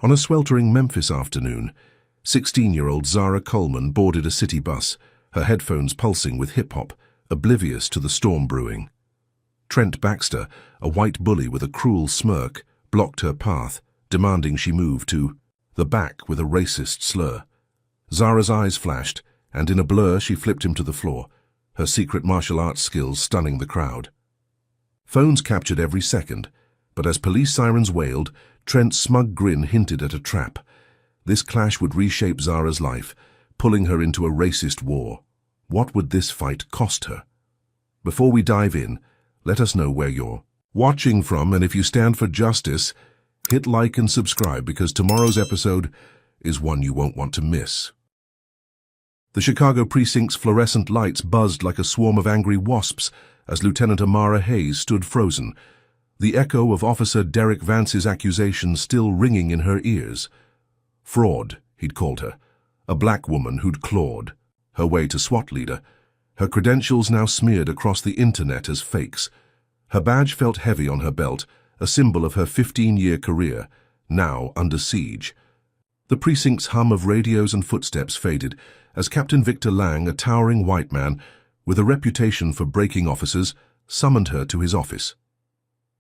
On a sweltering Memphis afternoon, 16-year-old Zara Coleman boarded a city bus, her headphones pulsing with hip-hop, oblivious to the storm brewing. Trent Baxter, a white bully with a cruel smirk, blocked her path, demanding she move to the back with a racist slur. Zara's eyes flashed, and in a blur she flipped him to the floor, her secret martial arts skills stunning the crowd. Phones captured every second, but as police sirens wailed, Trent's smug grin hinted at a trap. This clash would reshape Zara's life, pulling her into a racist war. What would this fight cost her? Before we dive in, let us know where you're watching from, and if you stand for justice, hit like and subscribe because tomorrow's episode is one you won't want to miss. The Chicago precinct's fluorescent lights buzzed like a swarm of angry wasps as Lieutenant Amara Hayes stood frozen, the echo of Officer Derek Vance's accusations still ringing in her ears. Fraud, he'd called her, a black woman who'd clawed her way to SWAT leader, her credentials now smeared across the internet as fakes. Her badge felt heavy on her belt, a symbol of her 15-year career, now under siege. The precinct's hum of radios and footsteps faded as Captain Victor Lang, a towering white man with a reputation for breaking officers, summoned her to his office.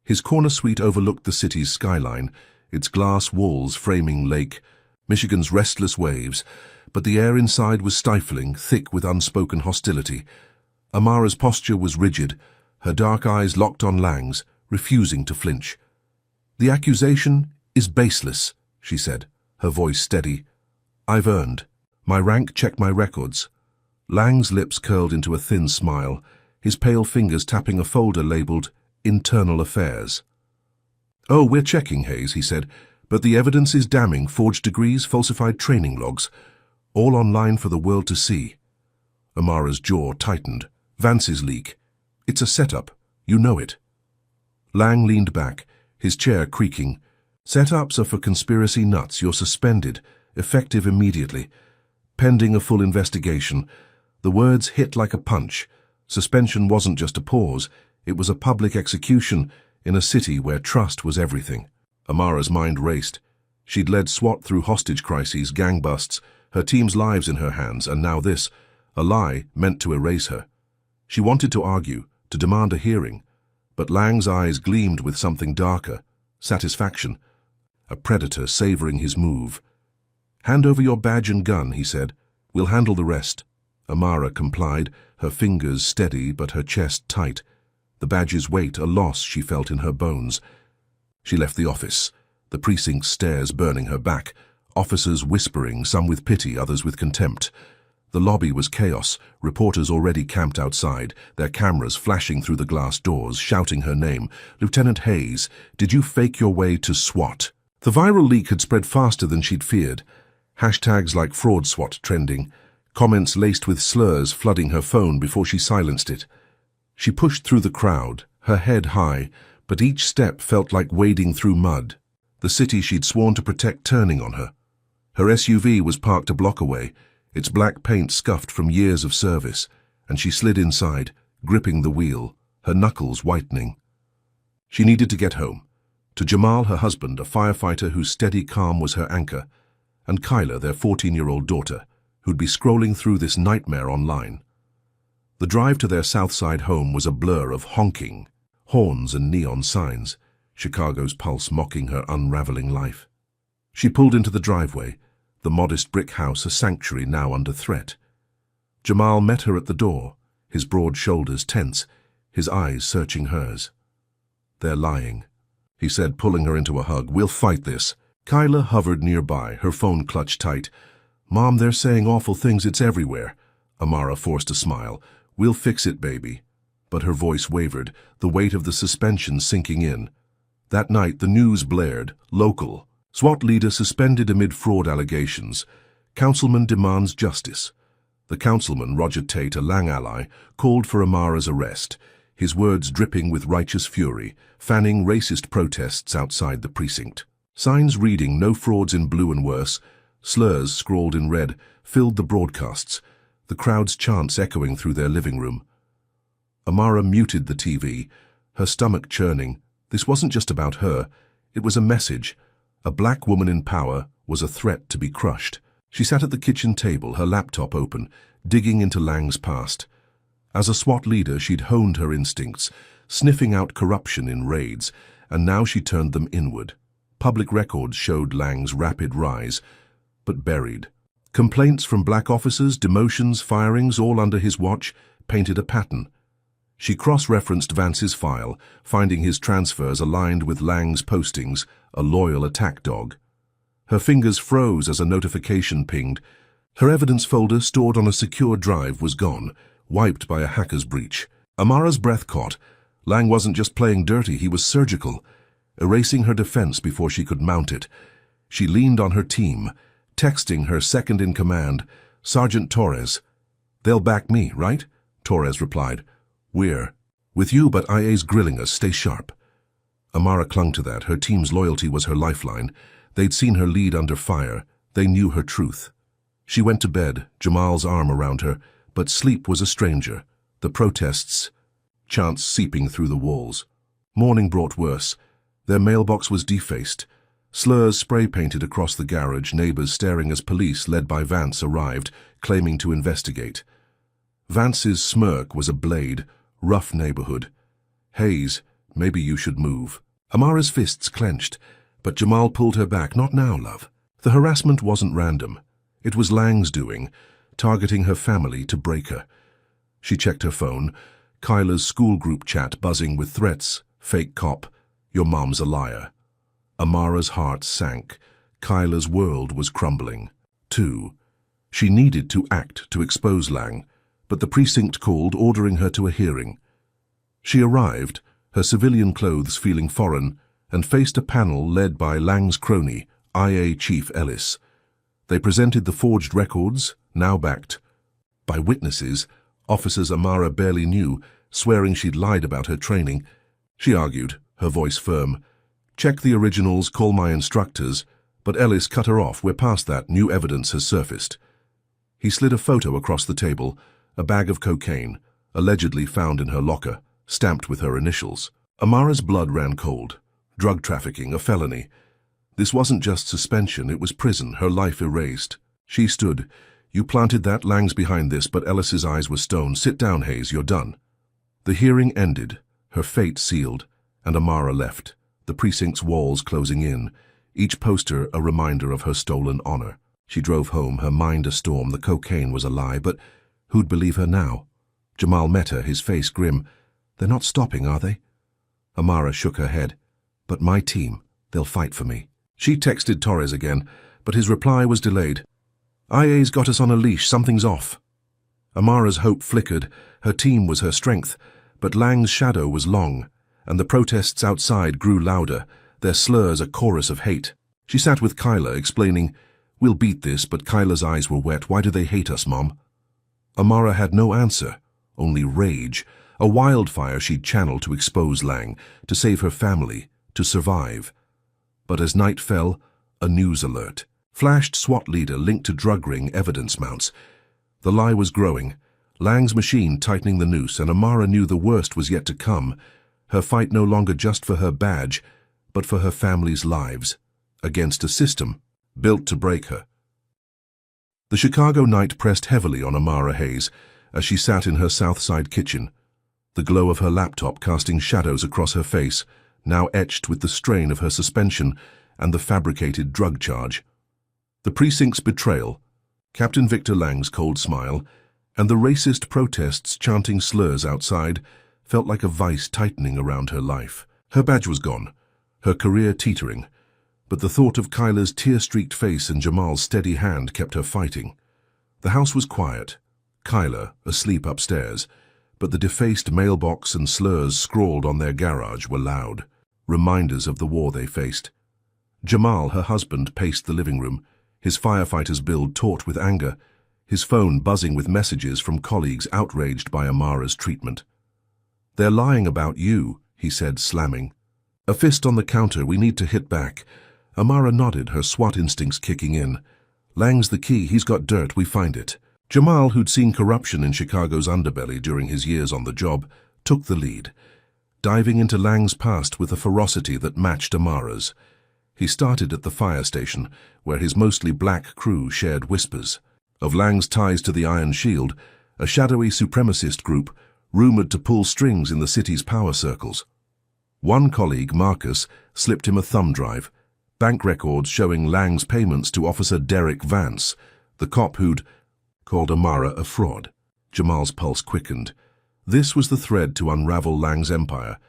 His corner suite overlooked the city's skyline, its glass walls framing Lake Michigan's restless waves, but the air inside was stifling, thick with unspoken hostility. Amara's posture was rigid, her dark eyes locked on Lang's, refusing to flinch. "The accusation is baseless," she said, her voice steady. "I've earned my rank, check my records." Lang's lips curled into a thin smile, his pale fingers tapping a folder labeled Internal Affairs. "Oh, we're checking, Hayes," he said, "but the evidence is damning: forged degrees, falsified training logs, all online for the world to see." Amara's jaw tightened. "Vance's leak. It's a setup. You know it." Lang leaned back, his chair creaking. "Setups are for conspiracy nuts. You're suspended, effective immediately. Pending a full investigation." The words hit like a punch. Suspension wasn't just a pause. It was a public execution in a city where trust was everything. Amara's mind raced. She'd led SWAT through hostage crises, gang busts, her team's lives in her hands, and now this, a lie meant to erase her. She wanted to argue, to demand a hearing, but Lang's eyes gleamed with something darker, satisfaction, a predator savoring his move. "Hand over your badge and gun," he said. "We'll handle the rest." Amara complied, her fingers steady but her chest tight. The badge's weight, a loss she felt in her bones. She left the office, the precinct's stairs burning her back, officers whispering, some with pity, others with contempt. The lobby was chaos, reporters already camped outside, their cameras flashing through the glass doors, shouting her name. "Lieutenant Hayes, did you fake your way to SWAT?" The viral leak had spread faster than she'd feared. Hashtags like fraud SWAT trending, comments laced with slurs flooding her phone before she silenced it. She pushed through the crowd, her head high, but each step felt like wading through mud, the city she'd sworn to protect turning on her. Her SUV was parked a block away, its black paint scuffed from years of service, and she slid inside, gripping the wheel, her knuckles whitening. She needed to get home, to Jamal, her husband, a firefighter whose steady calm was her anchor, and Kyla, their 14-year-old daughter, who'd be scrolling through this nightmare online. The drive to their South Side home was a blur of honking, horns and neon signs, Chicago's pulse mocking her unraveling life. She pulled into the driveway, the modest brick house a sanctuary now under threat. Jamal met her at the door, his broad shoulders tense, his eyes searching hers. "They're lying," he said, pulling her into a hug. "We'll fight this." Kyla hovered nearby, her phone clutched tight. "Mom, they're saying awful things. It's everywhere." Amara forced a smile. "We'll fix it, baby." But her voice wavered, the weight of the suspension sinking in. That night, the news blared. Local. SWAT leader suspended amid fraud allegations. Councilman demands justice. The councilman, Roger Tate, a Lang ally, called for Amara's arrest, his words dripping with righteous fury, fanning racist protests outside the precinct. Signs reading "No frauds" in blue and worse, slurs scrawled in red, filled the broadcasts, the crowd's chants echoing through their living room. Amara muted the TV, her stomach churning. This wasn't just about her. It was a message, A black woman in power was a threat to be crushed. She sat at the kitchen table, her laptop open, digging into Lang's past. As a SWAT leader, she'd honed her instincts, sniffing out corruption in raids, and now she turned them inward. Public records showed Lang's rapid rise, but buried. Complaints from black officers, demotions, firings, all under his watch, painted a pattern. She cross-referenced Vance's file, finding his transfers aligned with Lang's postings, a loyal attack dog. Her fingers froze as a notification pinged. Her evidence folder, stored on a secure drive, was gone, wiped by a hacker's breach. Amara's breath caught. Lang wasn't just playing dirty, he was surgical, erasing her defense before she could mount it. She leaned on her team, texting her second-in-command, Sergeant Torres. "They'll back me, right?" Torres replied. "We're with you, but IA's grilling us. Stay sharp." Amara clung to that. Her team's loyalty was her lifeline. They'd seen her lead under fire. They knew her truth. She went to bed, Jamal's arm around her, but sleep was a stranger. The protests, chants seeping through the walls. Morning brought worse. Their mailbox was defaced. Slurs spray-painted across the garage, neighbors staring as police, led by Vance, arrived, claiming to investigate. Vance's smirk was a blade. "Rough neighborhood. Hayes, maybe you should move." Amara's fists clenched, but Jamal pulled her back. "Not now, love." The harassment wasn't random. It was Lang's doing, targeting her family to break her. She checked her phone, Kyla's school group chat buzzing with threats. "Fake cop, your mom's a liar." Amara's heart sank. Kyla's world was crumbling. 2. She needed to act to expose Lang, but the precinct called, ordering her to a hearing. She arrived, her civilian clothes feeling foreign, and faced a panel led by Lang's crony, IA Chief Ellis. They presented the forged records, now backed by witnesses, officers Amara barely knew, swearing she'd lied about her training. She argued, her voice firm. "Check the originals, call my instructors," but Ellis cut her off. "We're past that. New evidence has surfaced." He slid a photo across the table, a bag of cocaine, allegedly found in her locker, stamped with her initials. Amara's blood ran cold. Drug trafficking, a felony. This wasn't just suspension, it was prison, her life erased. She stood. "You planted that, Lang's behind this," but Ellis's eyes were stone. "Sit down, Hayes, you're done." The hearing ended, her fate sealed, and Amara left, the precinct's walls closing in, each poster a reminder of her stolen honor. She drove home, her mind a storm. The cocaine was a lie, but who'd believe her now? Jamal met her, his face grim. "They're not stopping, are they?" Amara shook her head. "But my team, they'll fight for me." She texted Torres again, but his reply was delayed. "IA's got us on a leash, something's off." Amara's hope flickered. Her team was her strength, but Lang's shadow was long, and the protests outside grew louder, their slurs a chorus of hate. She sat with Kyla, explaining, "We'll beat this," but Kyla's eyes were wet. "Why do they hate us, Mom?" Amara had no answer, only rage, a wildfire she'd channeled to expose Lang, to save her family, to survive. But as night fell, a news alert flashed. SWAT leader linked to drug ring evidence mounts. The lie was growing, Lang's machine tightening the noose, and Amara knew the worst was yet to come. Her fight no longer just for her badge, but for her family's lives, against a system built to break her. The Chicago night pressed heavily on Amara Hayes as she sat in her South Side kitchen, the glow of her laptop casting shadows across her face, now etched with the strain of her suspension and the fabricated drug charge. The precinct's betrayal, Captain Victor Lang's cold smile, and the racist protests chanting slurs outside felt like a vice tightening around her life. Her badge was gone, her career teetering, but the thought of Kyla's tear-streaked face and Jamal's steady hand kept her fighting. The house was quiet, Kyla asleep upstairs, but the defaced mailbox and slurs scrawled on their garage were loud, reminders of the war they faced. Jamal, her husband, paced the living room, his firefighter's build taut with anger, his phone buzzing with messages from colleagues outraged by Amara's treatment. "They're lying about you," he said, slamming. A fist on the counter. "We need to hit back." Amara nodded, her SWAT instincts kicking in. "Lang's the key. He's got dirt. We find it." Jamal, who'd seen corruption in Chicago's underbelly during his years on the job, took the lead, diving into Lang's past with a ferocity that matched Amara's. He started at the fire station, where his mostly black crew shared whispers of Lang's ties to the Iron Shield, a shadowy supremacist group rumored to pull strings in the city's power circles. One colleague, Marcus, slipped him a thumb drive, bank records showing Lang's payments to Officer Derek Vance, the cop who'd called Amara a fraud. Jamal's pulse quickened. This was the thread to unravel Lang's empire.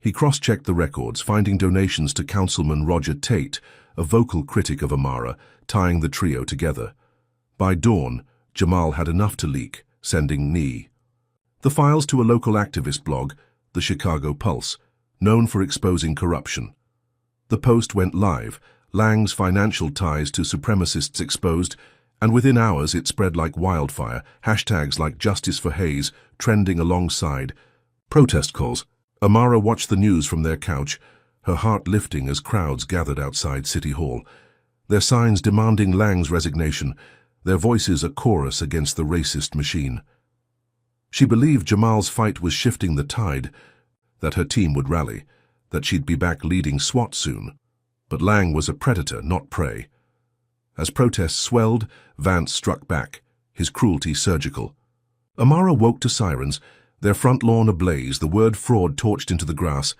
He cross-checked the records, finding donations to Councilman Roger Tate, a vocal critic of Amara, tying the trio together. By dawn, Jamal had enough to leak, sending the files to a local activist blog, the Chicago Pulse, known for exposing corruption. The post went live, Lang's financial ties to supremacists exposed, and within hours it spread like wildfire, hashtags like Justice for Hayes trending alongside protest calls. Amara watched the news from their couch, her heart lifting as crowds gathered outside City Hall, their signs demanding Lang's resignation, their voices a chorus against the racist machine. She believed Jamal's fight was shifting the tide, that her team would rally, that she'd be back leading SWAT soon. But Lang was a predator, not prey. As protests swelled, Vance struck back, his cruelty surgical. Amara woke to sirens, their front lawn ablaze, the word fraud torched into the grass,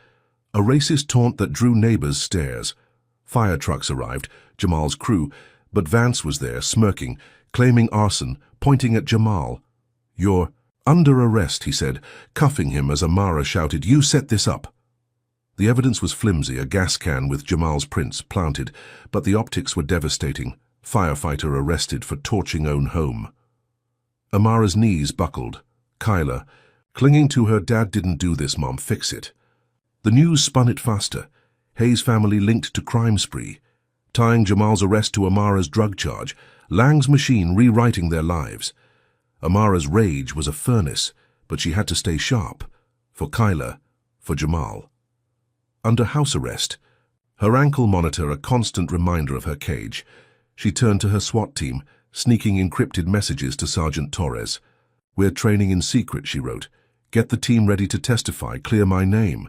a racist taunt that drew neighbors' stares. Fire trucks arrived, Jamal's crew, but Vance was there, smirking, claiming arson, pointing at Jamal. "You're under arrest," he said, cuffing him as Amara shouted, "You set this up." The evidence was flimsy, a gas can with Jamal's prints planted, but the optics were devastating. Firefighter arrested for torching own home. Amara's knees buckled. Kyla, clinging to her, "Dad didn't do this, Mom, fix it." The news spun it faster. Hayes' family linked to crime spree, tying Jamal's arrest to Amara's drug charge, Lang's machine rewriting their lives. Amara's rage was a furnace, but she had to stay sharp. For Kyla, for Jamal. Under house arrest, her ankle monitor a constant reminder of her cage, she turned to her SWAT team, sneaking encrypted messages to Sergeant Torres. "We're training in secret," she wrote. "Get the team ready to testify, clear my name."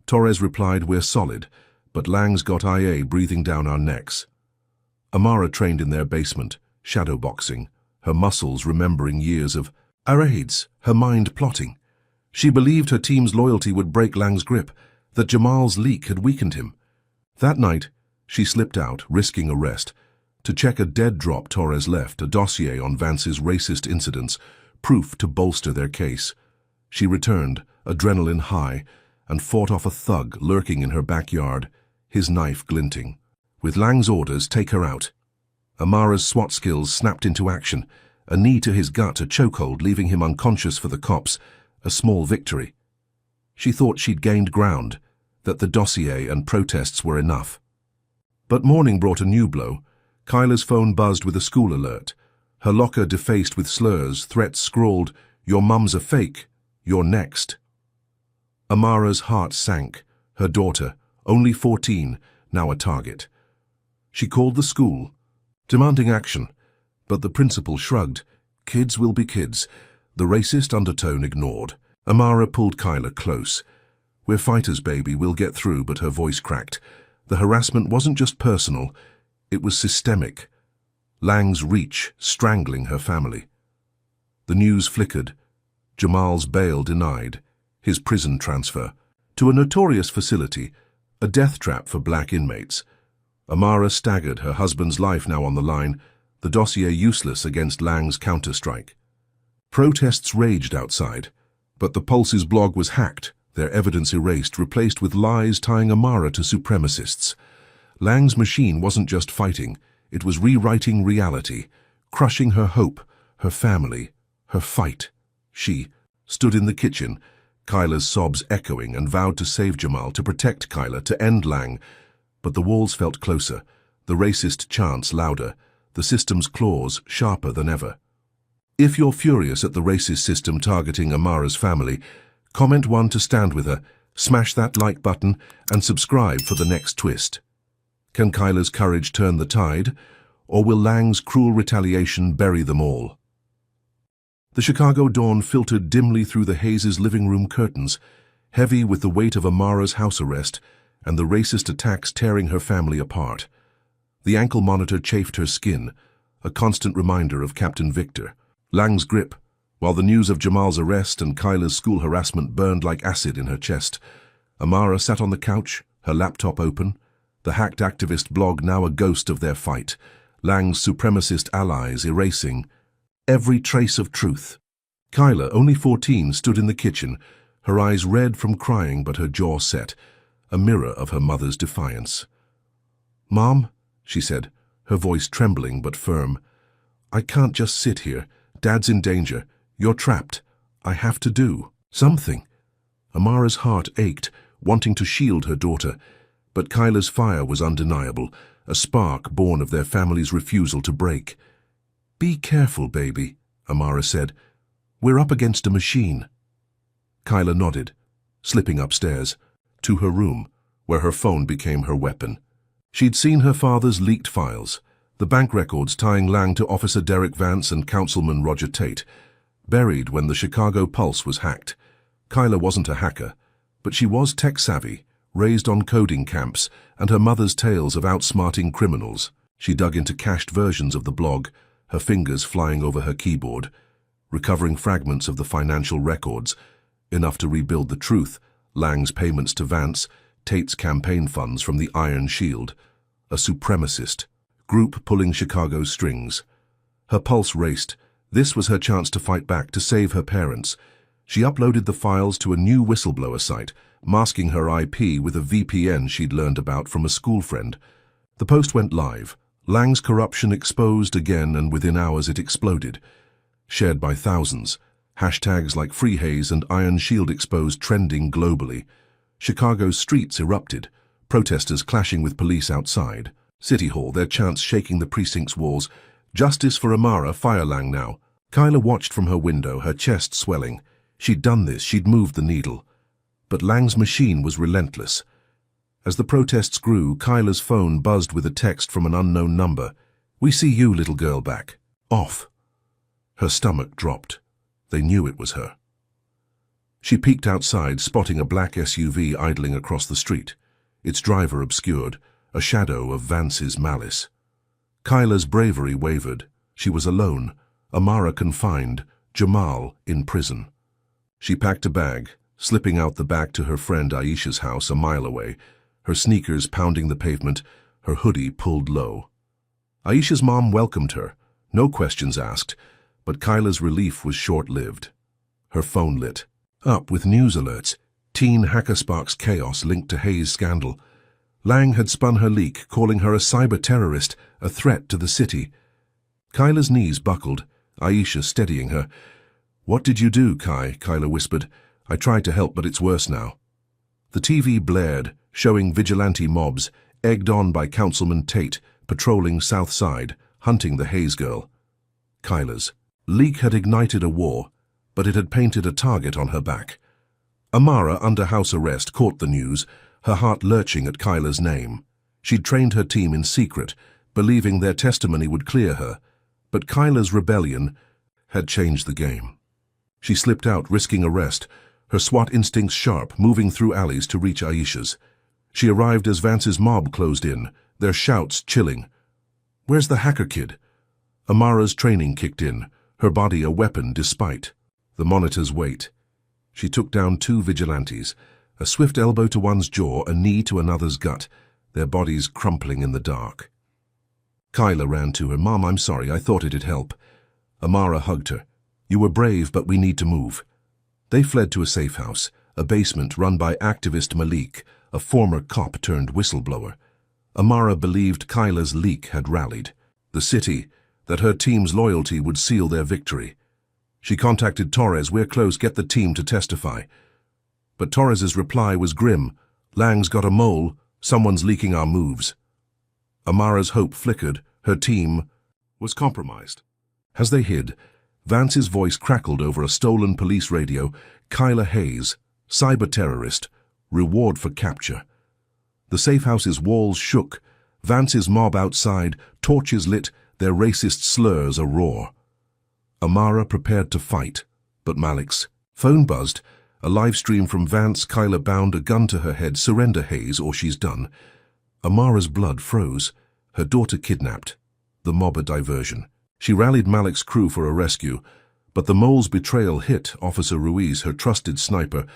Torres replied, "We're solid, but Lang's got IA breathing down our necks." Amara trained in their basement, shadowboxing, her muscles remembering years of raids, her mind plotting. She believed her team's loyalty would break Lang's grip, that Jamal's leak had weakened him. That night, she slipped out, risking arrest, to check a dead drop Torres left, a dossier on Vance's racist incidents, proof to bolster their case. She returned, adrenaline high, and fought off a thug lurking in her backyard, his knife glinting. With Lang's orders, "Take her out." Amara's SWAT skills snapped into action, a knee to his gut, a chokehold leaving him unconscious for the cops, a small victory. She thought she'd gained ground, that the dossier and protests were enough. But morning brought a new blow. Kyla's phone buzzed with a school alert, her locker defaced with slurs, threats scrawled, "Your mum's a fake, you're next." Amara's heart sank, her daughter, only 14, now a target. She called the school, demanding action, but the principal shrugged. Kids will be kids, the racist undertone ignored. Amara pulled Kyla close. "We're fighters, baby, we'll get through," but her voice cracked. The harassment wasn't just personal, it was systemic. Lang's reach, strangling her family. The news flickered. Jamal's bail denied, his prison transfer, to a notorious facility, a death trap for black inmates. Amara staggered, her husband's life now on the line, the dossier useless against Lang's counterstrike. Protests raged outside, but the Pulse's blog was hacked, their evidence erased, replaced with lies tying Amara to supremacists. Lang's machine wasn't just fighting, it was rewriting reality, crushing her hope, her family, her fight. She stood in the kitchen, Kyla's sobs echoing, and vowed to save Jamal, to protect Kyla, to end Lang. But the walls felt closer, the racist chants louder, the system's claws sharper than ever. If you're furious at the racist system targeting Amara's family, comment 1 to stand with her, smash that like button, and subscribe for the next twist. Can Kyla's courage turn the tide, or will Lang's cruel retaliation bury them all? The Chicago dawn filtered dimly through the Hayes' living room curtains, heavy with the weight of Amara's house arrest, and the racist attacks tearing her family apart. The ankle monitor chafed her skin, a constant reminder of Captain Victor. Lang's grip, while the news of Jamal's arrest and Kyla's school harassment burned like acid in her chest. Amara sat on the couch, her laptop open, the hacked activist blog now a ghost of their fight, Lang's supremacist allies erasing every trace of truth. Kyla, only 14, stood in the kitchen, her eyes red from crying but her jaw set, a mirror of her mother's defiance. "Mom," she said, her voice trembling but firm, "I can't just sit here. Dad's in danger. You're trapped. I have to do something." Amara's heart ached, wanting to shield her daughter, but Kyla's fire was undeniable, a spark born of their family's refusal to break. "Be careful, baby," Amara said. "We're up against a machine." Kyla nodded, slipping upstairs, to her room, where her phone became her weapon. She'd seen her father's leaked files, the bank records tying Lang to Officer Derek Vance and Councilman Roger Tate, buried when the Chicago Pulse was hacked. Kyla wasn't a hacker, but she was tech-savvy, raised on coding camps, and her mother's tales of outsmarting criminals. She dug into cached versions of the blog, her fingers flying over her keyboard, recovering fragments of the financial records, enough to rebuild the truth, Lang's payments to Vance, Tate's campaign funds from the Iron Shield, a supremacist group pulling Chicago's strings. Her pulse raced. This was her chance to fight back, to save her parents. She uploaded the files to a new whistleblower site, masking her IP with a VPN she'd learned about from a school friend. The post went live. Lang's corruption exposed again, and within hours it exploded. Shared by thousands, hashtags like Free Hayes and Iron Shield exposed trending globally. Chicago's streets erupted, protesters clashing with police outside. City Hall, their chants shaking the precinct's walls. "Justice for Amara, fire Lang now." Kyla watched from her window, her chest swelling. She'd done this, she'd moved the needle. But Lang's machine was relentless. As the protests grew, Kyla's phone buzzed with a text from an unknown number. "We see you, little girl, back. Off." Her stomach dropped. They knew it was her. She peeked outside, spotting a black SUV idling across the street, its driver obscured, a shadow of Vance's malice. Kyla's bravery wavered. She was alone, Amara confined, Jamal in prison. She packed a bag, slipping out the back to her friend Aisha's house a mile away, her sneakers pounding the pavement, her hoodie pulled low. Aisha's mom welcomed her, no questions asked, but Kyla's relief was short-lived. Her phone lit up with news alerts, teen hacker sparks chaos linked to Hayes' scandal. Lang had spun her leak, calling her a cyber-terrorist, a threat to the city. Kyla's knees buckled, Aisha steadying her. "What did you do, Kyla whispered. "I tried to help, but it's worse now." The TV blared, showing vigilante mobs, egged on by Councilman Tate, patrolling South Side, hunting the Hayes girl. Kyla's leak had ignited a war, but it had painted a target on her back. Amara, under house arrest, caught the news, her heart lurching at Kyla's name. She'd trained her team in secret, believing their testimony would clear her, but Kyla's rebellion had changed the game. She slipped out, risking arrest, her SWAT instincts sharp, moving through alleys to reach Aisha's. She arrived as Vance's mob closed in, their shouts chilling. "Where's the hacker kid?" Amara's training kicked in, her body a weapon despite the monitor's weight. She took down two vigilantes, a swift elbow to one's jaw, a knee to another's gut, their bodies crumpling in the dark. Kyla ran to her. "Mom, I'm sorry, I thought it'd help." Amara hugged her. "You were brave, but we need to move." They fled to a safe house, a basement run by activist Malik, a former cop turned whistleblower. Amara believed Kyla's leak had rallied the city, that her team's loyalty would seal their victory. She contacted Torres. "We're close, get the team to testify." But Torres's reply was grim. "Lang's got a mole, someone's leaking our moves." Amara's hope flickered, her team was compromised. As they hid, Vance's voice crackled over a stolen police radio. "Kyla Hayes, cyber-terrorist, reward for capture." The safe house's walls shook, Vance's mob outside, torches lit, their racist slurs a roar. Amara prepared to fight, but Malik's phone buzzed, A live stream from Vance. Kyla bound, a gun to her head. Surrender, Hayes, or she's done. Amara's blood froze. Her daughter kidnapped. The mob a diversion. She rallied Malik's crew for a rescue, but the mole's betrayal hit. Officer Ruiz, her trusted sniper,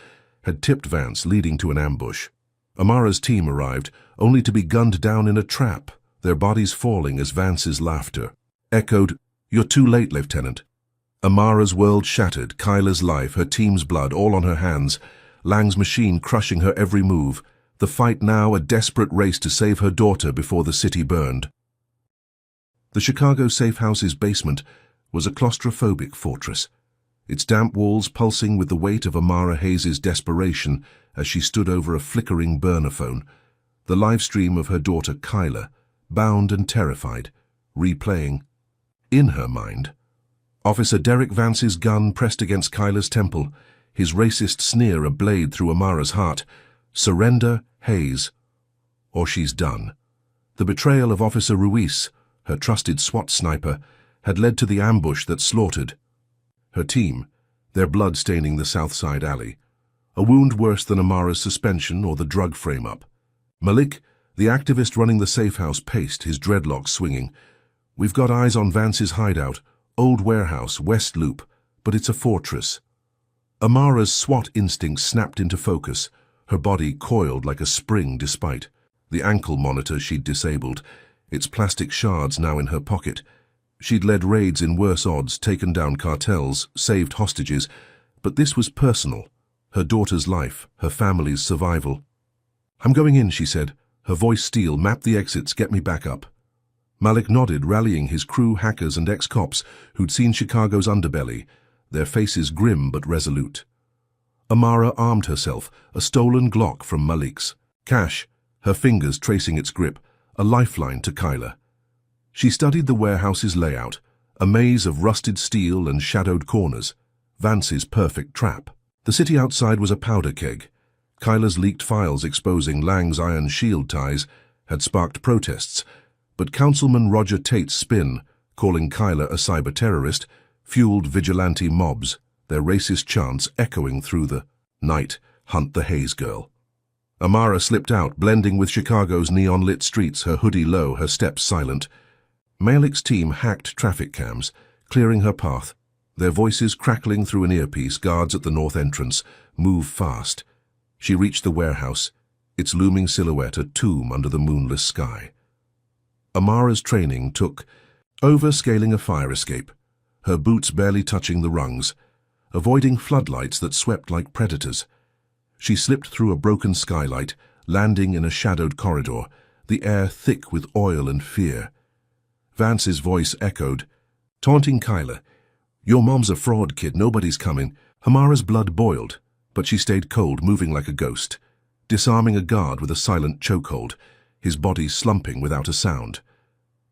had tipped Vance, leading to an ambush. Amara's team arrived, only to be gunned down in a trap, their bodies falling as Vance's laughter echoed, "You're too late, Lieutenant." Amara's world shattered, Kyla's life, her team's blood, all on her hands, Lang's machine crushing her every move, the fight now a desperate race to save her daughter before the city burned. The Chicago safe house's basement was a claustrophobic fortress, its damp walls pulsing with the weight of Amara Hayes' desperation as she stood over a flickering burner phone, the live stream of her daughter Kyla, bound and terrified, replaying in her mind. Officer Derek Vance's gun pressed against Kyla's temple, his racist sneer a blade through Amara's heart. Surrender, Hayes, or she's done. The betrayal of Officer Ruiz, her trusted SWAT sniper, had led to the ambush that slaughtered her team, their blood staining the South Side alley. A wound worse than Amara's suspension or the drug frame-up. Malik, the activist running the safe house, paced, his dreadlocks swinging. "We've got eyes on Vance's hideout, old warehouse, West Loop, but it's a fortress." Amara's SWAT instinct snapped into focus, her body coiled like a spring despite the ankle monitor she'd disabled, its plastic shards now in her pocket. She'd led raids in worse odds, taken down cartels, saved hostages, but this was personal. Her daughter's life, her family's survival. "I'm going in," she said, her voice steel. "Map the exits, get me back up." Malik nodded, rallying his crew, hackers and ex-cops who'd seen Chicago's underbelly, their faces grim but resolute. Amara armed herself, a stolen Glock from Malik's. Cash, her fingers tracing its grip, a lifeline to Kyla. She studied the warehouse's layout, a maze of rusted steel and shadowed corners, Vance's perfect trap. The city outside was a powder keg. Kyla's leaked files exposing Lang's iron shield ties had sparked protests, but Councilman Roger Tate's spin, calling Kyla a cyber-terrorist, fueled vigilante mobs, their racist chants echoing through the night. "Hunt the Hayes girl." Amara slipped out, blending with Chicago's neon-lit streets, her hoodie low, her steps silent. Malik's team hacked traffic cams, clearing her path, their voices crackling through an earpiece. Guards at the north entrance, "Move fast." She reached the warehouse, its looming silhouette a tomb under the moonless sky. Amara's training took over scaling a fire escape, her boots barely touching the rungs, avoiding floodlights that swept like predators. She slipped through a broken skylight, landing in a shadowed corridor, the air thick with oil and fear. Vance's voice echoed, taunting Kyla. "Your mom's a fraud, kid, nobody's coming." Amara's blood boiled, but she stayed cold, moving like a ghost, disarming a guard with a silent chokehold, his body slumping without a sound.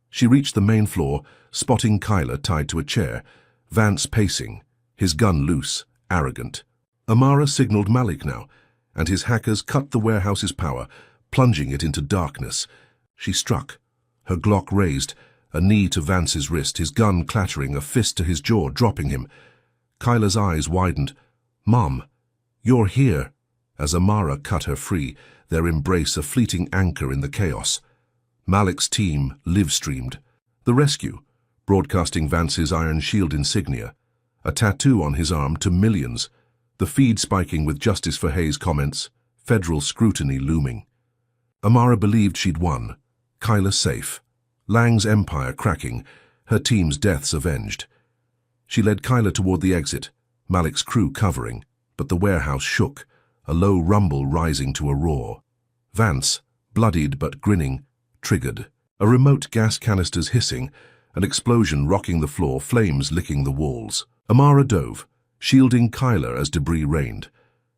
She reached the main floor, spotting Kyla tied to a chair, Vance pacing, his gun loose, arrogant. Amara signaled Malik now, and his hackers cut the warehouse's power, plunging it into darkness. She struck, her Glock raised, a knee to Vance's wrist, his gun clattering, a fist to his jaw, dropping him. Kyla's eyes widened. "Mom, you're here," as Amara cut her free, their embrace a fleeting anchor in the chaos. Malik's team live-streamed the rescue, broadcasting Vance's Iron Shield insignia, a tattoo on his arm, to millions, the feed spiking with Justice for Hayes comments, federal scrutiny looming. Amara believed she'd won, Kyla safe, Lang's empire cracking, her team's deaths avenged. She led Kyla toward the exit, Malik's crew covering, but the warehouse shook, a low rumble rising to a roar. Vance, bloodied but grinning, triggered. A remote gas canister's hissing, an explosion rocking the floor, flames licking the walls. Amara dove, shielding Kyla as debris rained,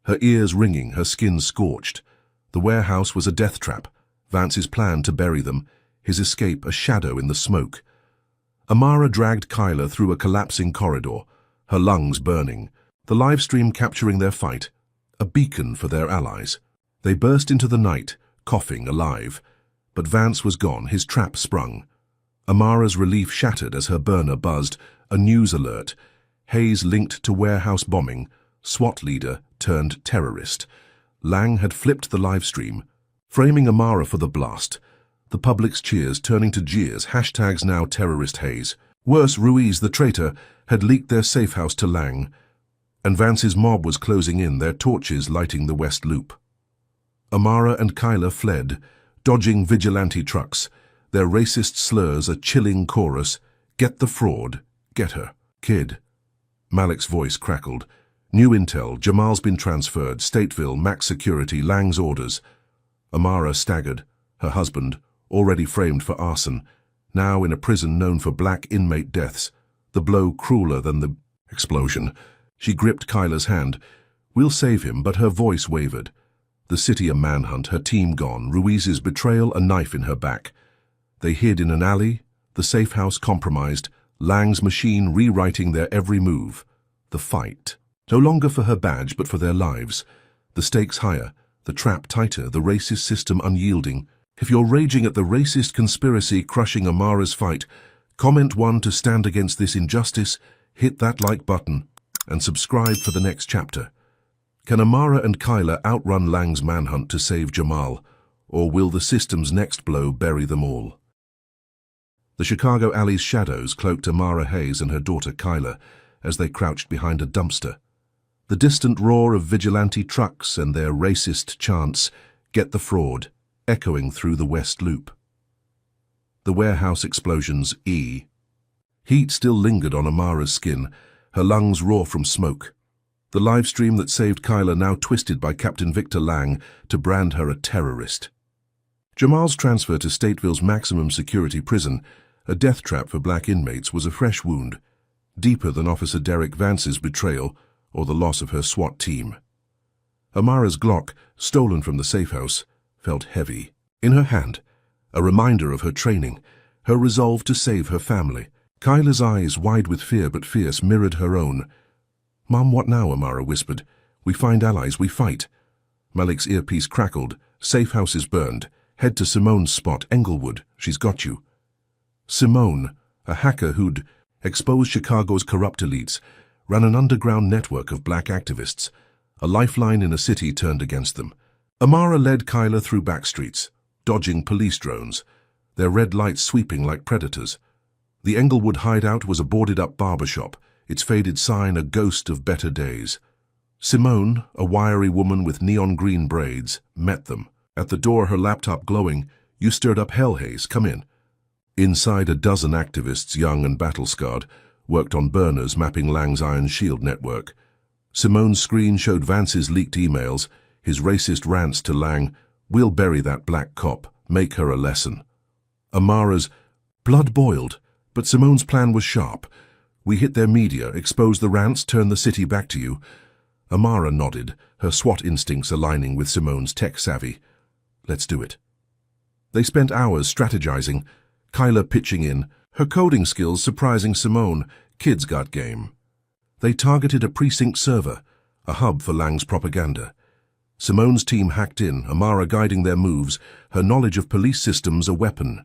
her ears ringing, her skin scorched. The warehouse was a death trap, Vance's plan to bury them, his escape a shadow in the smoke. Amara dragged Kyla through a collapsing corridor, her lungs burning, the live stream capturing their fight, a beacon for their allies. They burst into the night, coughing, alive. But Vance was gone, his trap sprung. Amara's relief shattered as her burner buzzed, a news alert. Hayes linked to warehouse bombing, SWAT leader turned terrorist. Lang had flipped the live stream, framing Amara for the blast. The public's cheers turning to jeers, hashtags now terrorist haze. Worse, Ruiz, the traitor, had leaked their safe house to Lang, and Vance's mob was closing in, their torches lighting the West Loop. Amara and Kyla fled, dodging vigilante trucks, their racist slurs a chilling chorus. Get the fraud, get her, kid. Malik's voice crackled. New intel, Jamal's been transferred, Stateville, max security, Lang's orders. Amara staggered, her husband, already framed for arson, now in a prison known for black inmate deaths, the blow crueler than the explosion. She gripped Kyla's hand. We'll save him, but her voice wavered. The city a manhunt, her team gone, Ruiz's betrayal a knife in her back. They hid in an alley, the safe house compromised, Lang's machine rewriting their every move. The fight. No longer for her badge, but for their lives. The stakes higher, the trap tighter, the racist system unyielding. If you're raging at the racist conspiracy crushing Amara's fight, comment 1 to stand against this injustice, hit that like button, and subscribe for the next chapter. Can Amara and Kyla outrun Lang's manhunt to save Jamal, or will the system's next blow bury them all? The Chicago alley's shadows cloaked Amara Hayes and her daughter Kyla as they crouched behind a dumpster. The distant roar of vigilante trucks and their racist chants, "Get the fraud," echoing through the West Loop. The warehouse explosions, Heat still lingered on Amara's skin, her lungs raw from smoke. The live stream that saved Kyla now twisted by Captain Victor Lang to brand her a terrorist. Jamal's transfer to Stateville's maximum security prison, a death trap for black inmates, was a fresh wound, deeper than Officer Derek Vance's betrayal or the loss of her SWAT team. Amara's Glock, stolen from the safe house, felt heavy. In her hand, a reminder of her training, her resolve to save her family. Kyla's eyes, wide with fear but fierce, mirrored her own. "Mom, what now?" Amara whispered. "We find allies, we fight." Malik's earpiece crackled. "Safe house is burned. Head to Simone's spot, Englewood. She's got you." Simone, a hacker who'd exposed Chicago's corrupt elites, ran an underground network of black activists, a lifeline in a city turned against them. Amara led Kyla through back streets, dodging police drones, their red lights sweeping like predators. The Englewood hideout was a boarded-up barbershop, its faded sign a ghost of better days. Simone, a wiry woman with neon-green braids, met them. At the door, her laptop glowing. "You stirred up hell, Hayes. Come in." Inside, a dozen activists, young and battle-scarred, worked on burners mapping Lang's Iron Shield network. Simone's screen showed Vance's leaked emails, his racist rants to Lang. "We'll bury that black cop. Make her a lesson." Amara's blood boiled, but Simone's plan was sharp. "We hit their media, expose the rants, turn the city back to you." Amara nodded, her SWAT instincts aligning with Simone's tech savvy. "Let's do it." They spent hours strategizing, Kyla pitching in, her coding skills surprising Simone. Kids got game. They targeted a precinct server, a hub for Lang's propaganda. Simone's team hacked in, Amara guiding their moves, her knowledge of police systems a weapon.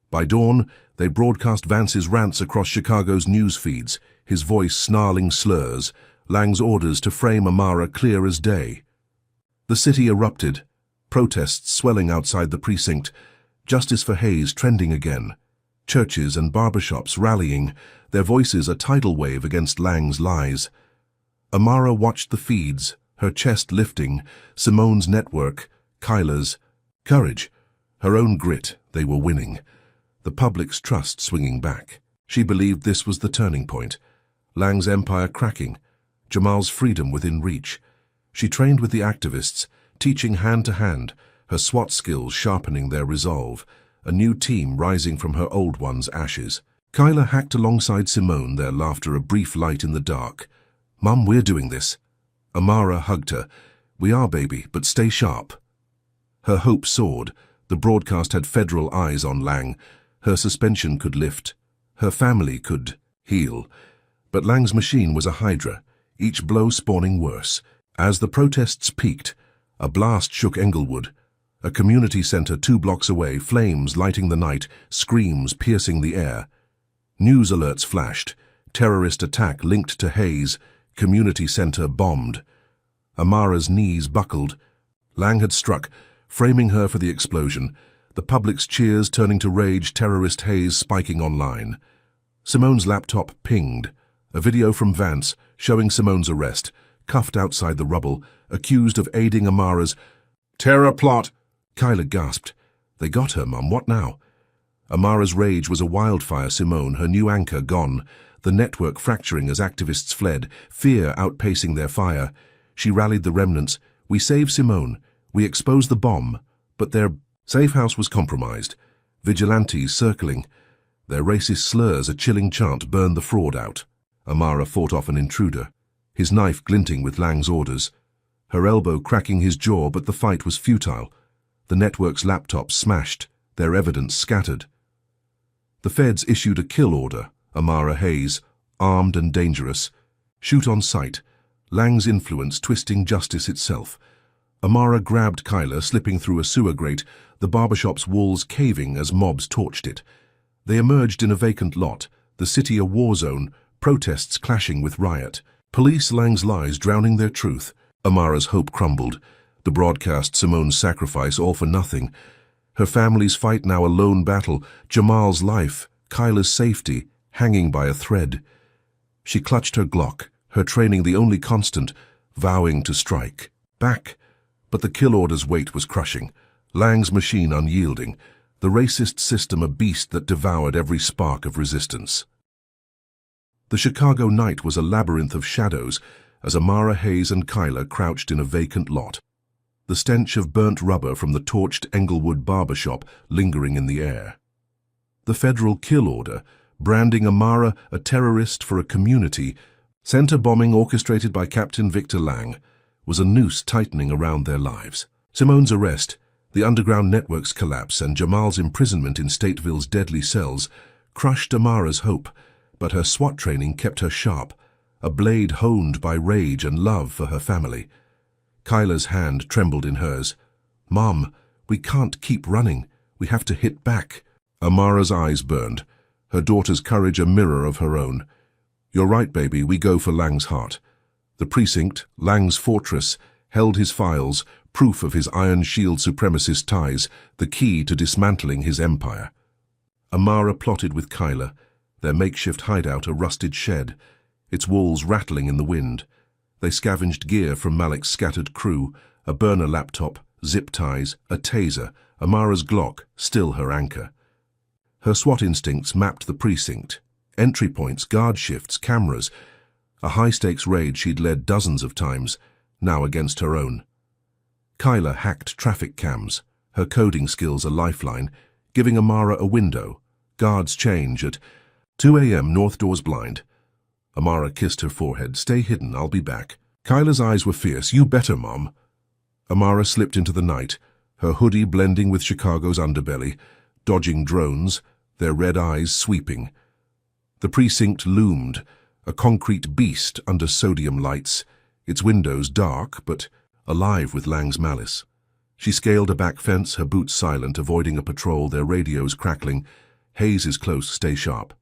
By dawn, they broadcast Vance's rants across Chicago's news feeds, his voice snarling slurs, Lang's orders to frame Amara clear as day. The city erupted, protests swelling outside the precinct, justice for Hayes trending again, churches and barbershops rallying, their voices a tidal wave against Lang's lies. Amara watched the feeds, her chest lifting, Simone's network, Kyla's courage, her own grit. They were winning. The public's trust swinging back. She believed this was the turning point. Lang's empire cracking, Jamal's freedom within reach. She trained with the activists, teaching hand to hand, her SWAT skills sharpening their resolve, a new team rising from her old one's ashes. Kyla hacked alongside Simone, their laughter a brief light in the dark. "Mum, we're doing this." Amara hugged her. "We are, baby, but stay sharp." Her hope soared. The broadcast had federal eyes on Lang. Her suspension could lift. Her family could heal. But Lang's machine was a hydra, each blow spawning worse. As the protests peaked, a blast shook Englewood. A community center 2 blocks away, flames lighting the night, screams piercing the air. News alerts flashed. Terrorist attack linked to Hayes. Community center bombed. Amara's knees buckled. Lang had struck, framing her for the explosion, the public's cheers turning to rage, terrorist haze spiking online. Simone's laptop pinged. A video from Vance showing Simone's arrest, cuffed outside the rubble, accused of aiding Amara's terror plot. Kyla gasped. They got her, Mum. What now? Amara's rage was a wildfire. Simone, her new anchor, gone. The network fracturing as activists fled, fear outpacing their fire. She rallied the remnants. We saved Simone. We exposed the bomb. But their safe house was compromised. Vigilantes circling. Their racist slurs, a chilling chant, burned the fraud out. Amara fought off an intruder, his knife glinting with Lang's orders. Her elbow cracking his jaw, but the fight was futile. The network's laptops smashed, their evidence scattered. The feds issued a kill order. Amara Hayes, armed and dangerous. Shoot on sight. Lang's influence twisting justice itself. Amara grabbed Kyla, slipping through a sewer grate, the barbershop's walls caving as mobs torched it. They emerged in a vacant lot, the city a war zone, protests clashing with riot. Police Lang's lies drowning their truth. Amara's hope crumbled. The broadcast Simone's sacrifice all for nothing. Her family's fight now a lone battle. Jamal's life, Kyla's safety, hanging by a thread. She clutched her Glock, her training the only constant, vowing to strike. Back. But the kill order's weight was crushing. Lang's machine unyielding. The racist system a beast that devoured every spark of resistance. The Chicago night was a labyrinth of shadows as Amara Hayes and Kyla crouched in a vacant lot. The stench of burnt rubber from the torched Englewood barbershop lingering in the air. The federal kill order, branding Amara a terrorist for a community, center bombing orchestrated by Captain Victor Lang, was a noose tightening around their lives. Simone's arrest, the underground network's collapse, and Jamal's imprisonment in Stateville's deadly cells crushed Amara's hope, but her SWAT training kept her sharp, a blade honed by rage and love for her family. Kyla's hand trembled in hers. Mom, we can't keep running. We have to hit back. Amara's eyes burned, her daughter's courage a mirror of her own. You're right, baby, we go for Lang's heart. The precinct, Lang's fortress, held his files, proof of his Iron Shield supremacist ties, the key to dismantling his empire. Amara plotted with Kyla, their makeshift hideout a rusted shed, its walls rattling in the wind. They scavenged gear from Malik's scattered crew, a burner laptop, zip ties, a taser, Amara's Glock, still her anchor. Her SWAT instincts mapped the precinct. Entry points, guard shifts, cameras. A high-stakes raid she'd led dozens of times, now against her own. Kyla hacked traffic cams, her coding skills a lifeline, giving Amara a window. Guards change at 2 a.m. north doors blind. Amara kissed her forehead. Stay hidden, I'll be back. Kyla's eyes were fierce. You better, Mom. Amara slipped into the night, her hoodie blending with Chicago's underbelly, dodging drones, their red eyes sweeping. The precinct loomed, a concrete beast under sodium lights, its windows dark but alive with Lang's malice. She scaled a back fence, her boots silent, avoiding a patrol, their radios crackling. Hayes is close, stay sharp.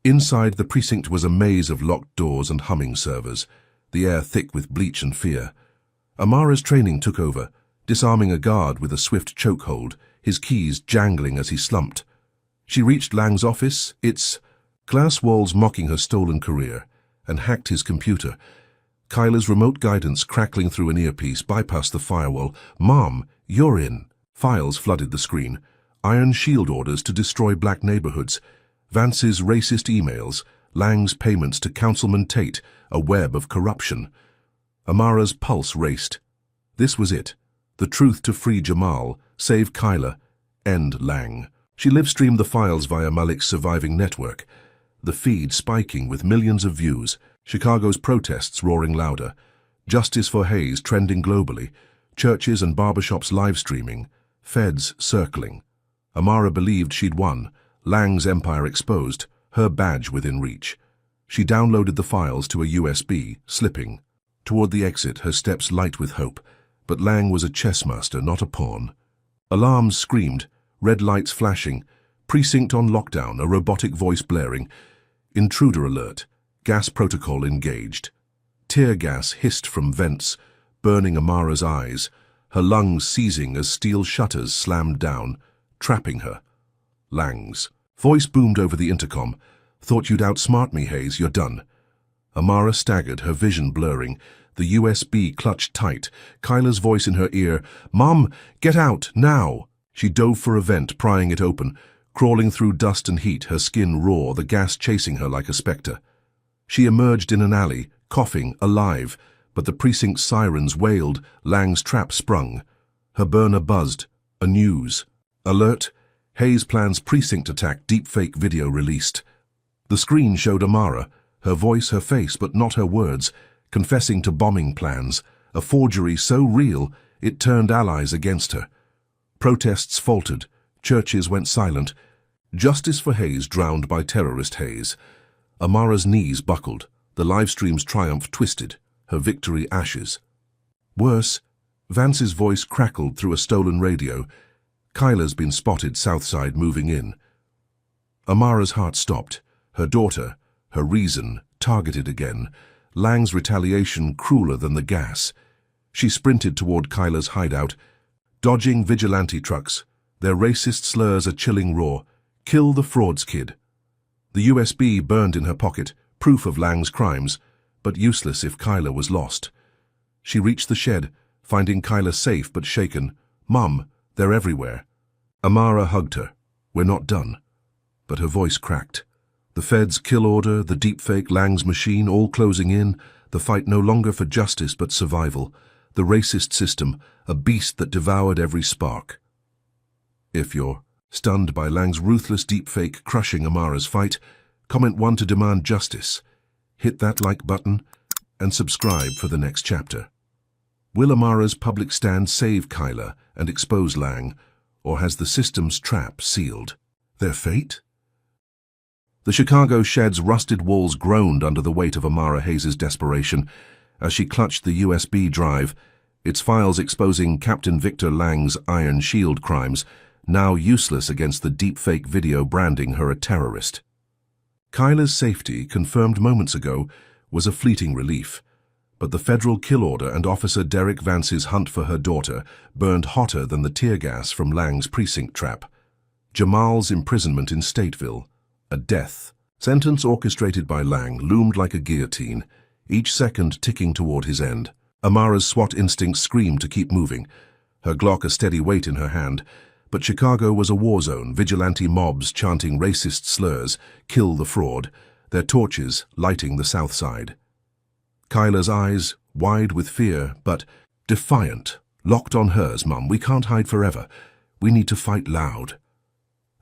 Inside the precinct was a maze of locked doors and humming servers, the air thick with bleach and fear. Amara's training took over, disarming a guard with a swift chokehold, his keys jangling as he slumped. She reached Lang's office, its glass walls mocking her stolen career, and hacked his computer. Kyla's remote guidance crackling through an earpiece bypassed the firewall. Mom, you're in. Files flooded the screen. Iron Shield orders to destroy black neighborhoods. Vance's racist emails. Lang's payments to Councilman Tate. A web of corruption. Amara's pulse raced. This was it. The truth to free Jamal, save Kyla, end Lang. She live-streamed the files via Malik's surviving network, the feed spiking with millions of views, Chicago's protests roaring louder, justice for Hayes trending globally, churches and barbershops live-streaming, feds circling. Amara believed she'd won, Lang's empire exposed, her badge within reach. She downloaded the files to a USB, slipping. Toward the exit, her steps light with hope, but Lang was a chess master, not a pawn. Alarms screamed, red lights flashing, precinct on lockdown, a robotic voice blaring. Intruder alert, gas protocol engaged. Tear gas hissed from vents, burning Amara's eyes, her lungs seizing as steel shutters slammed down, trapping her. Lang's voice boomed over the intercom. "Thought you'd outsmart me, Hayes. You're done." Amara staggered, her vision blurring. The USB clutched tight. Kyla's voice in her ear. "Mom, get out, now!" She dove for a vent, prying it open. Crawling through dust and heat, her skin raw, the gas chasing her like a spectre. She emerged in an alley, coughing, alive, but the precinct's sirens wailed, Lang's trap sprung. Her burner buzzed. A news alert. Hayes plans precinct attack, deepfake video released. The screen showed Amara, her voice, her face, but not her words, confessing to bombing plans, a forgery so real it turned allies against her. Protests faltered, churches went silent. Justice for Hayes drowned by terrorist Hayes. Amara's knees buckled, the livestream's triumph twisted, her victory ashes. Worse, Vance's voice crackled through a stolen radio. Kyla's been spotted Southside moving in. Amara's heart stopped. Her daughter, her reason, targeted again. Lang's retaliation crueler than the gas. She sprinted toward Kyla's hideout, dodging vigilante trucks, their racist slurs a chilling roar. "Kill the frauds, kid." The USB burned in her pocket, proof of Lang's crimes, but useless if Kyla was lost. She reached the shed, finding Kyla safe but shaken. "Mum, they're everywhere." Amara hugged her. "We're not done." But her voice cracked. The Fed's kill order, the deepfake Lang's machine, all closing in, the fight no longer for justice but survival. The racist system, a beast that devoured every spark. If you're stunned by Lang's ruthless deepfake crushing Amara's fight, comment 1 to demand justice. Hit that like button and subscribe for the next chapter. Will Amara's public stand save Kyla and expose Lang, or has the system's trap sealed their fate? The Chicago shed's rusted walls groaned under the weight of Amara Hayes' desperation as she clutched the USB drive, its files exposing Captain Victor Lang's Iron Shield crimes, now useless against the deepfake video branding her a terrorist. Kyla's safety, confirmed moments ago, was a fleeting relief, but the federal kill order and Officer Derek Vance's hunt for her daughter burned hotter than the tear gas from Lang's precinct trap. Jamal's imprisonment in Stateville, a death sentence orchestrated by Lang, loomed like a guillotine, each second ticking toward his end. Amara's SWAT instincts screamed to keep moving, her Glock a steady weight in her hand, but Chicago was a war zone, vigilante mobs chanting racist slurs, "Kill the fraud," their torches lighting the south side. Kyla's eyes, wide with fear, but defiant, locked on hers. "Mum, we can't hide forever. We need to fight loud."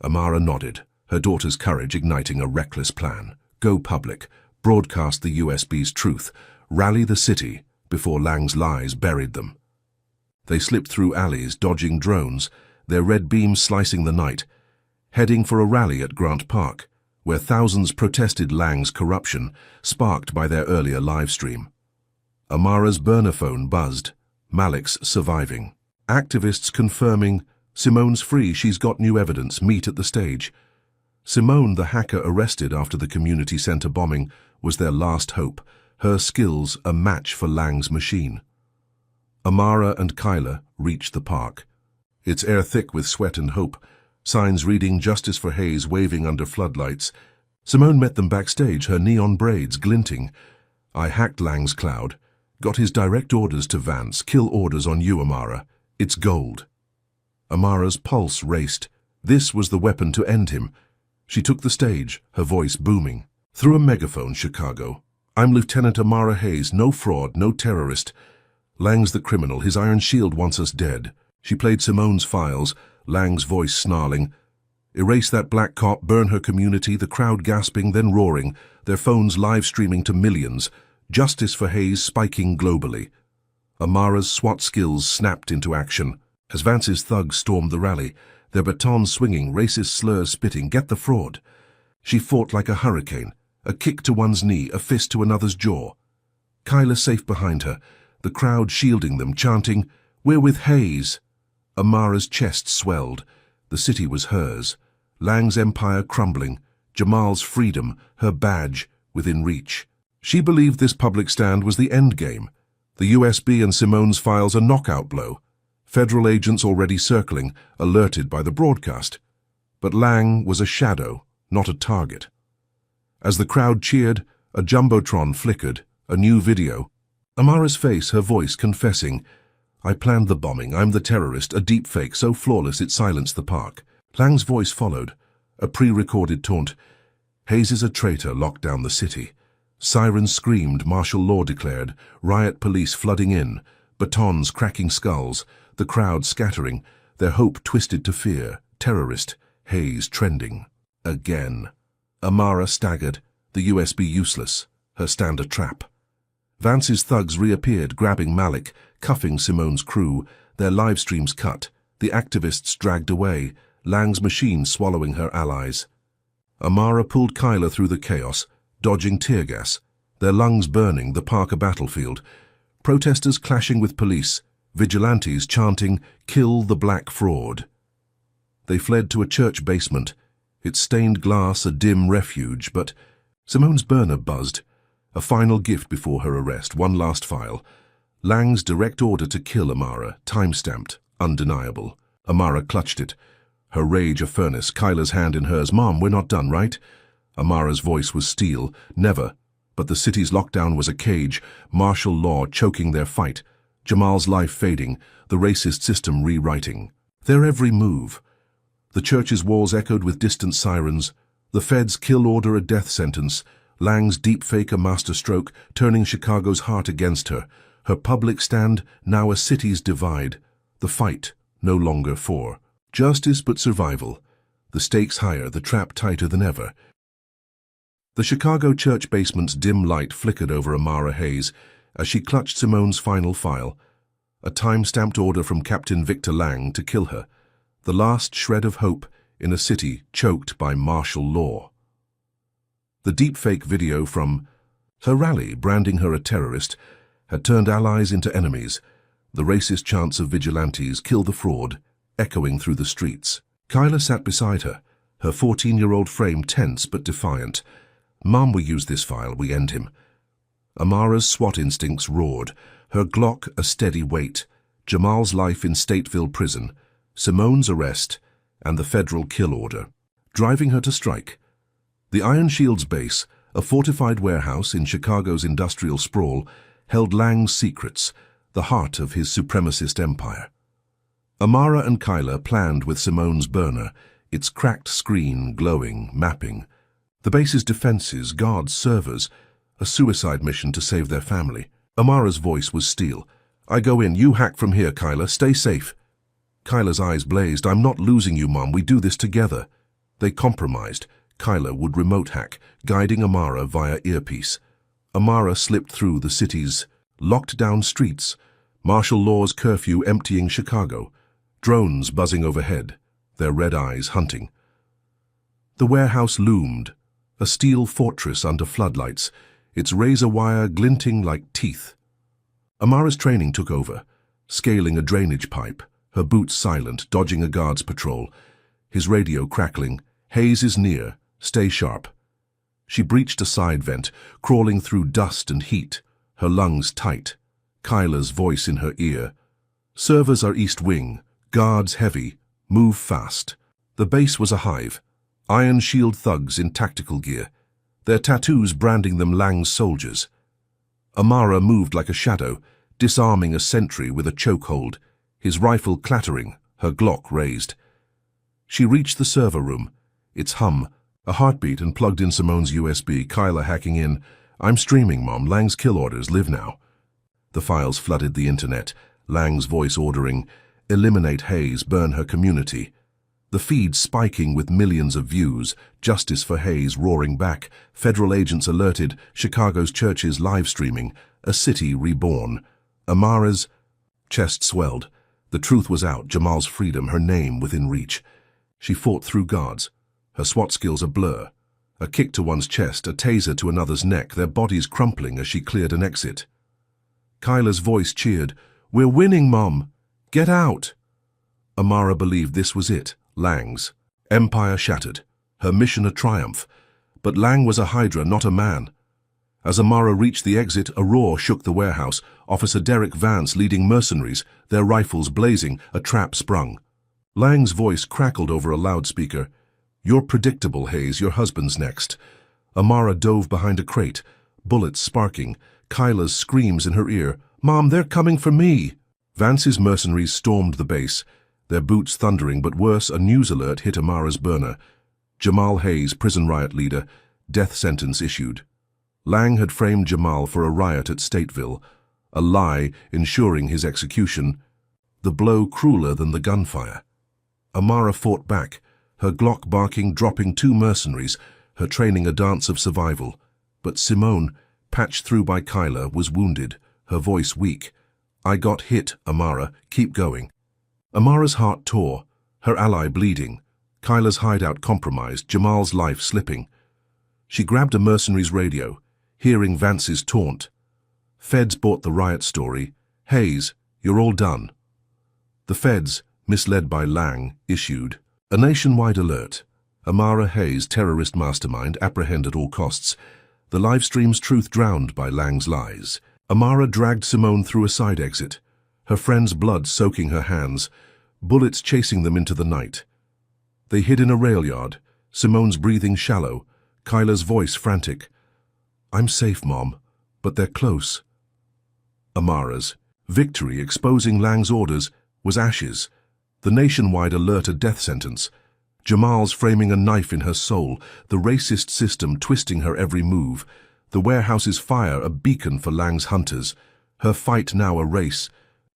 Amara nodded, her daughter's courage igniting a reckless plan. Go public, broadcast the USB's truth, rally the city before Lang's lies buried them. They slipped through alleys, dodging drones, their red beams slicing the night, heading for a rally at Grant Park, where thousands protested Lang's corruption, sparked by their earlier livestream. Amara's burner phone buzzed, Malik's surviving. Activists confirming, "Simone's free, she's got new evidence, meet at the stage." Simone, the hacker arrested after the community center bombing, was their last hope, her skills a match for Lang's machine. Amara and Kyla reached the park. Its air thick with sweat and hope, signs reading "Justice for Hayes" waving under floodlights. Simone met them backstage, her neon braids glinting. "I hacked Lang's cloud, got his direct orders to Vance, kill orders on you, Amara. It's gold." Amara's pulse raced. This was the weapon to end him. She took the stage, her voice booming. Through a megaphone, Chicago. "I'm Lieutenant Amara Hayes, no fraud, no terrorist. Lang's the criminal, his Iron Shield wants us dead." She played Simone's files, Lang's voice snarling. "Erase that black cop, burn her community," the crowd gasping, then roaring, their phones live-streaming to millions. Justice for Hayes spiking globally. Amara's SWAT skills snapped into action as Vance's thugs stormed the rally, their batons swinging, racist slurs spitting, "Get the fraud." She fought like a hurricane, a kick to one's knee, a fist to another's jaw. Kyla safe behind her, the crowd shielding them, chanting, "We're with Hayes." Amara's chest swelled. The city was hers. Lang's empire crumbling. Jamal's freedom, her badge, within reach. She believed this public stand was the endgame, The USB and Simone's files a knockout blow. Federal agents already circling, alerted by the broadcast. But Lang was a shadow, not a target. As the crowd cheered, a jumbotron flickered, a new video. Amara's face, her voice confessing, "I planned the bombing, I'm the terrorist, a deepfake so flawless it silenced the park." Lang's voice followed, a pre-recorded taunt. "Hayes is a traitor, locked down the city." Sirens screamed, martial law declared, riot police flooding in, batons cracking skulls, the crowd scattering, their hope twisted to fear. Terrorist, Hayes trending. Again. Amara staggered, the USB useless, her stand a trap. Vance's thugs reappeared, grabbing Malik, cuffing Simone's crew, their live streams cut, the activists dragged away, Lang's machine swallowing her allies. Amara pulled Kyla through the chaos, dodging tear gas, their lungs burning, the park a battlefield. Protesters clashing with police, vigilantes chanting, "Kill the black fraud." They fled to a church basement, its stained glass a dim refuge, but Simone's burner buzzed. A final gift before her arrest, one last file. Lang's direct order to kill Amara, time-stamped, undeniable. Amara clutched it, her rage a furnace, Kyla's hand in hers. "Mom, we're not done, right?" Amara's voice was steel. "Never." But the city's lockdown was a cage, martial law choking their fight, Jamal's life fading, the racist system rewriting. Their every move. The church's walls echoed with distant sirens, the Fed's kill order a death sentence, Lang's deepfake a masterstroke, turning Chicago's heart against her, her public stand now a city's divide, the fight no longer for justice but survival, the stakes higher, the trap tighter than ever. The Chicago church basement's dim light flickered over Amara Hayes as she clutched Simone's final file, a time-stamped order from Captain Victor Lang to kill her, the last shred of hope in a city choked by martial law. The deepfake video from her rally, branding her a terrorist, had turned allies into enemies, the racist chants of vigilantes, "Kill the fraud," echoing through the streets. Kyla sat beside her, her 14-year-old frame tense but defiant. "Mom, we use this file, we end him." Amara's SWAT instincts roared, her Glock a steady weight, Jamal's life in Stateville prison, Simone's arrest, and the federal kill order, driving her to strike. The Iron Shield's base, a fortified warehouse in Chicago's industrial sprawl, held Lang's secrets, the heart of his supremacist empire. Amara and Kyla planned with Simone's burner, its cracked screen glowing, mapping. The base's defenses, guards, servers, a suicide mission to save their family. Amara's voice was steel. "I go in, you hack from here, Kyla, stay safe." Kyla's eyes blazed. "I'm not losing you, Mom, we do this together." They compromised. Kyla would remote hack, guiding Amara via earpiece. Amara slipped through the city's locked-down streets, martial law's curfew emptying Chicago, drones buzzing overhead, their red eyes hunting. The warehouse loomed, a steel fortress under floodlights, its razor wire glinting like teeth. Amara's training took over, scaling a drainage pipe, her boots silent, dodging a guard's patrol, his radio crackling. "Hayes is near, stay sharp." She breached a side vent, crawling through dust and heat, her lungs tight, Kyla's voice in her ear. "Servers are East Wing, guards heavy, move fast." The base was a hive, Iron Shield thugs in tactical gear, their tattoos branding them Lang's soldiers. Amara moved like a shadow, disarming a sentry with a chokehold, his rifle clattering, her Glock raised. She reached the server room, its hum, a heartbeat, and plugged in Simone's USB, Kyla hacking in. "I'm streaming, Mom, Lang's kill orders, live now." The files flooded the internet, Lang's voice ordering, "Eliminate Hayes, burn her community." The feed spiking with millions of views, justice for Hayes roaring back, federal agents alerted, Chicago's churches live streaming, a city reborn. Amara's chest swelled. The truth was out, Jamal's freedom, her name within reach. She fought through guards, her SWAT skills a blur. A kick to one's chest, a taser to another's neck, their bodies crumpling as she cleared an exit. Kyla's voice cheered, "We're winning, Mom! Get out!" Amara believed this was it, Lang's. Empire shattered, her mission a triumph. But Lang was a hydra, not a man. As Amara reached the exit, a roar shook the warehouse. Officer Derek Vance leading mercenaries, their rifles blazing, a trap sprung. Lang's voice crackled over a loudspeaker. "You're predictable, Hayes. Your husband's next." Amara dove behind a crate, bullets sparking. Kyla's screams in her ear. "Mom, they're coming for me!" Vance's mercenaries stormed the base, their boots thundering, but worse, a news alert hit Amara's burner. Jamal Hayes, prison riot leader, death sentence issued. Lang had framed Jamal for a riot at Stateville, a lie ensuring his execution, the blow crueler than the gunfire. Amara fought back, her Glock barking, dropping 2 mercenaries, her training a dance of survival. But Simone, patched through by Kyla, was wounded, her voice weak. "I got hit, Amara. Keep going." Amara's heart tore, her ally bleeding, Kyla's hideout compromised, Jamal's life slipping. She grabbed a mercenary's radio, hearing Vance's taunt. "Feds bought the riot story. Hayes, you're all done." The feds, misled by Lang, issued a nationwide alert. Amara Hayes, terrorist mastermind, apprehend at all costs. The live stream's truth drowned by Lang's lies. Amara dragged Simone through a side exit, her friend's blood soaking her hands, bullets chasing them into the night. They hid in a rail yard, Simone's breathing shallow, Kyla's voice frantic. "I'm safe, Mom, but they're close." Amara's victory, exposing Lang's orders, was ashes. The nationwide alert, a death sentence. Jamal's framing a knife in her soul, the racist system twisting her every move. The warehouse's fire, a beacon for Lang's hunters. Her fight now a race,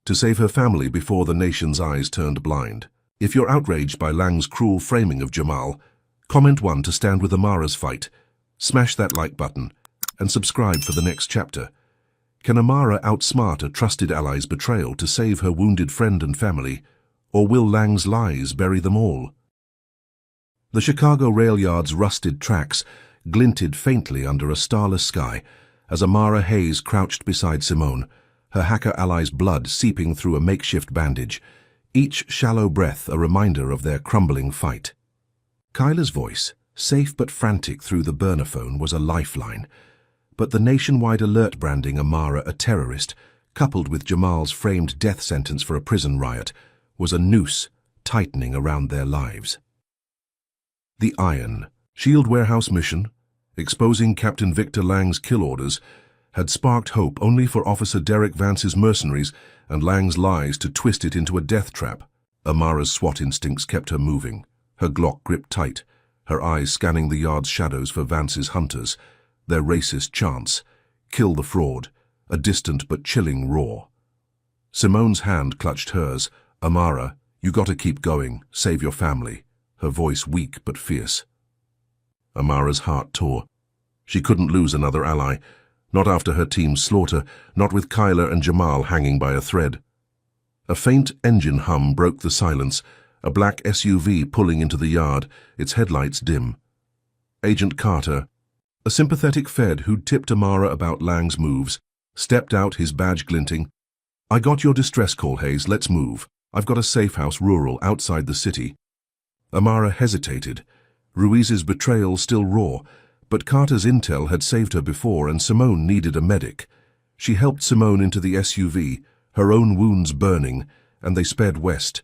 to save her family before the nation's eyes turned blind. If you're outraged by Lang's cruel framing of Jamal, comment 1 to stand with Amara's fight. Smash that like button, and subscribe for the next chapter. Can Amara outsmart a trusted ally's betrayal to save her wounded friend and family, or will Lang's lies bury them all? The Chicago rail yard's rusted tracks glinted faintly under a starless sky as Amara Hayes crouched beside Simone, her hacker ally's blood seeping through a makeshift bandage, each shallow breath a reminder of their crumbling fight. Kyla's voice, safe but frantic through the burner phone, was a lifeline, but the nationwide alert branding Amara a terrorist, coupled with Jamal's framed death sentence for a prison riot, was a noose tightening around their lives. The Iron Shield warehouse mission, exposing Captain Victor Lang's kill orders, had sparked hope only for Officer Derek Vance's mercenaries and Lang's lies to twist it into a death trap. Amara's SWAT instincts kept her moving, her Glock gripped tight, her eyes scanning the yard's shadows for Vance's hunters, their racist chants, "Kill the fraud," a distant but chilling roar. Simone's hand clutched hers. "Amara, you gotta keep going, save your family," her voice weak but fierce. Amara's heart tore. She couldn't lose another ally, not after her team's slaughter, not with Kyla and Jamal hanging by a thread. A faint engine hum broke the silence, a black SUV pulling into the yard, its headlights dim. Agent Carter, a sympathetic Fed who'd tipped Amara about Lang's moves, stepped out, his badge glinting. "I got your distress call, Hayes. Let's move. I've got a safe house rural outside the city." Amara hesitated. Ruiz's betrayal still raw, but Carter's intel had saved her before and Simone needed a medic. She helped Simone into the SUV, her own wounds burning, and they sped west.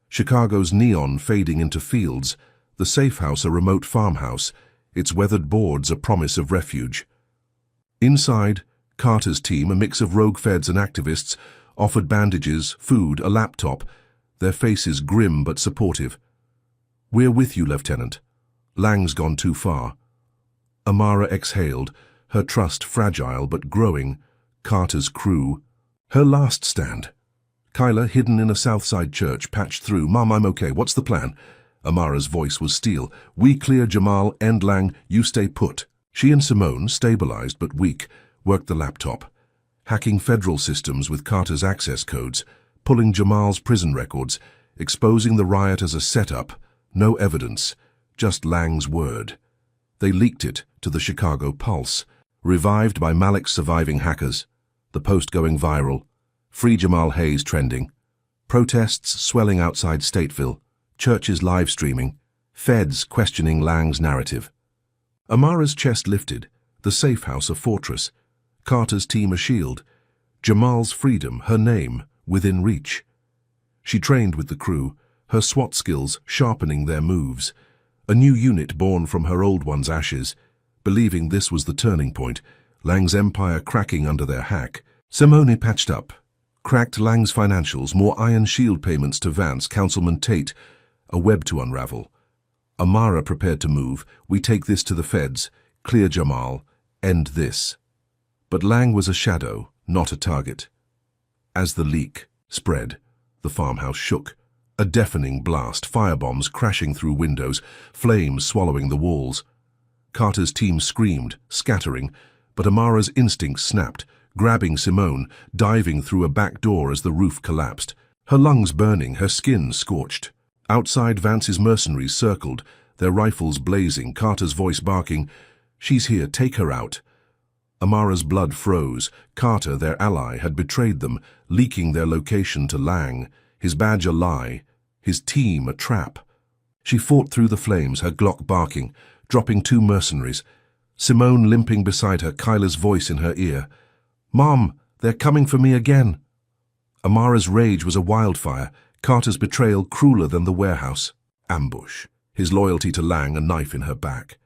Chicago's neon fading into fields, the safe house a remote farmhouse, its weathered boards a promise of refuge. Inside, Carter's team, a mix of rogue feds and activists, offered bandages, food, a laptop, their faces grim but supportive. "We're with you, Lieutenant. Lang's gone too far." Amara exhaled, her trust fragile but growing. Carter's crew. Her last stand. Kyla, hidden in a Southside church, patched through. "Mom, I'm okay. What's the plan?" Amara's voice was steel. "We clear Jamal and Lang. You stay put." She and Simone, stabilized but weak, worked the laptop, hacking federal systems with Carter's access codes, pulling Jamal's prison records, exposing the riot as a setup. No evidence, just Lang's word. They leaked it to the Chicago Pulse, revived by Malik's surviving hackers, the post going viral, "Free Jamal Hayes" trending, protests swelling outside Stateville, churches live streaming, feds questioning Lang's narrative. Amara's chest lifted, The safe house a fortress, Carter's team a shield, Jamal's freedom, her name, within reach. She trained with the crew, her SWAT skills sharpening their moves, a new unit born from her old one's ashes, believing this was the turning point, Lang's empire cracking under their hack. Simone patched up, cracked Lang's financials, more iron shield payments to Vance, Councilman Tate, a web to unravel. Amara prepared to move, we take this to the feds, clear Jamal, end this. But Lang was a shadow, not a target. As the leak spread, the farmhouse shook. A deafening blast, firebombs crashing through windows, flames swallowing the walls. Carter's team screamed, scattering, but Amara's instincts snapped, grabbing Simone, diving through a back door as the roof collapsed. Her lungs burning, her skin scorched. Outside, Vance's mercenaries circled, their rifles blazing, Carter's voice barking, "She's here, take her out." Amara's blood froze. Carter, their ally, had betrayed them, leaking their location to Lang, his badge a lie, his team a trap. She fought through the flames, her Glock barking, dropping 2 mercenaries. Simone limping beside her, Kyla's voice in her ear. "Mom, they're coming for me again." Amara's rage was a wildfire, Carter's betrayal crueler than the warehouse. Ambush. His loyalty to Lang a knife in her back.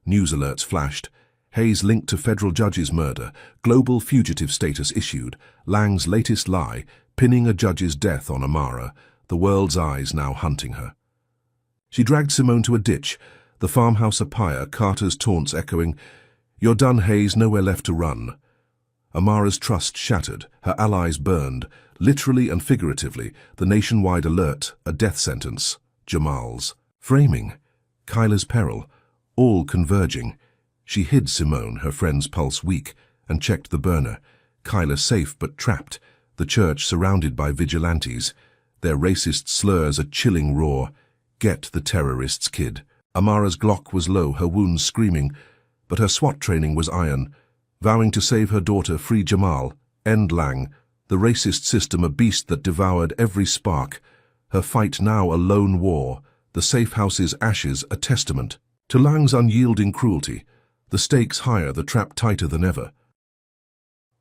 News alerts flashed. Hayes linked to federal judge's murder. Global fugitive status issued. Lang's latest lie, pinning a judge's death on Amara. The world's eyes now hunting her. She dragged Simone to a ditch. The farmhouse a pyre, Carter's taunts echoing, "You're done, Hayes, nowhere left to run." Amara's trust shattered, her allies burned, literally and figuratively, the nationwide alert, a death sentence. Jamal's. Framing. Kyla's peril. All converging. She hid Simone, her friend's pulse weak, and checked the burner. Kyla safe but trapped, the church surrounded by vigilantes. Their racist slurs a chilling roar. Get the terrorists, kid. Amara's Glock was low, her wounds screaming, but her SWAT training was iron. Vowing to save her daughter, free Jamal, end Lang, the racist system a beast that devoured every spark. Her fight now a lone war, the safe house's ashes a testament to Lang's unyielding cruelty. The stakes higher, the trap tighter than ever.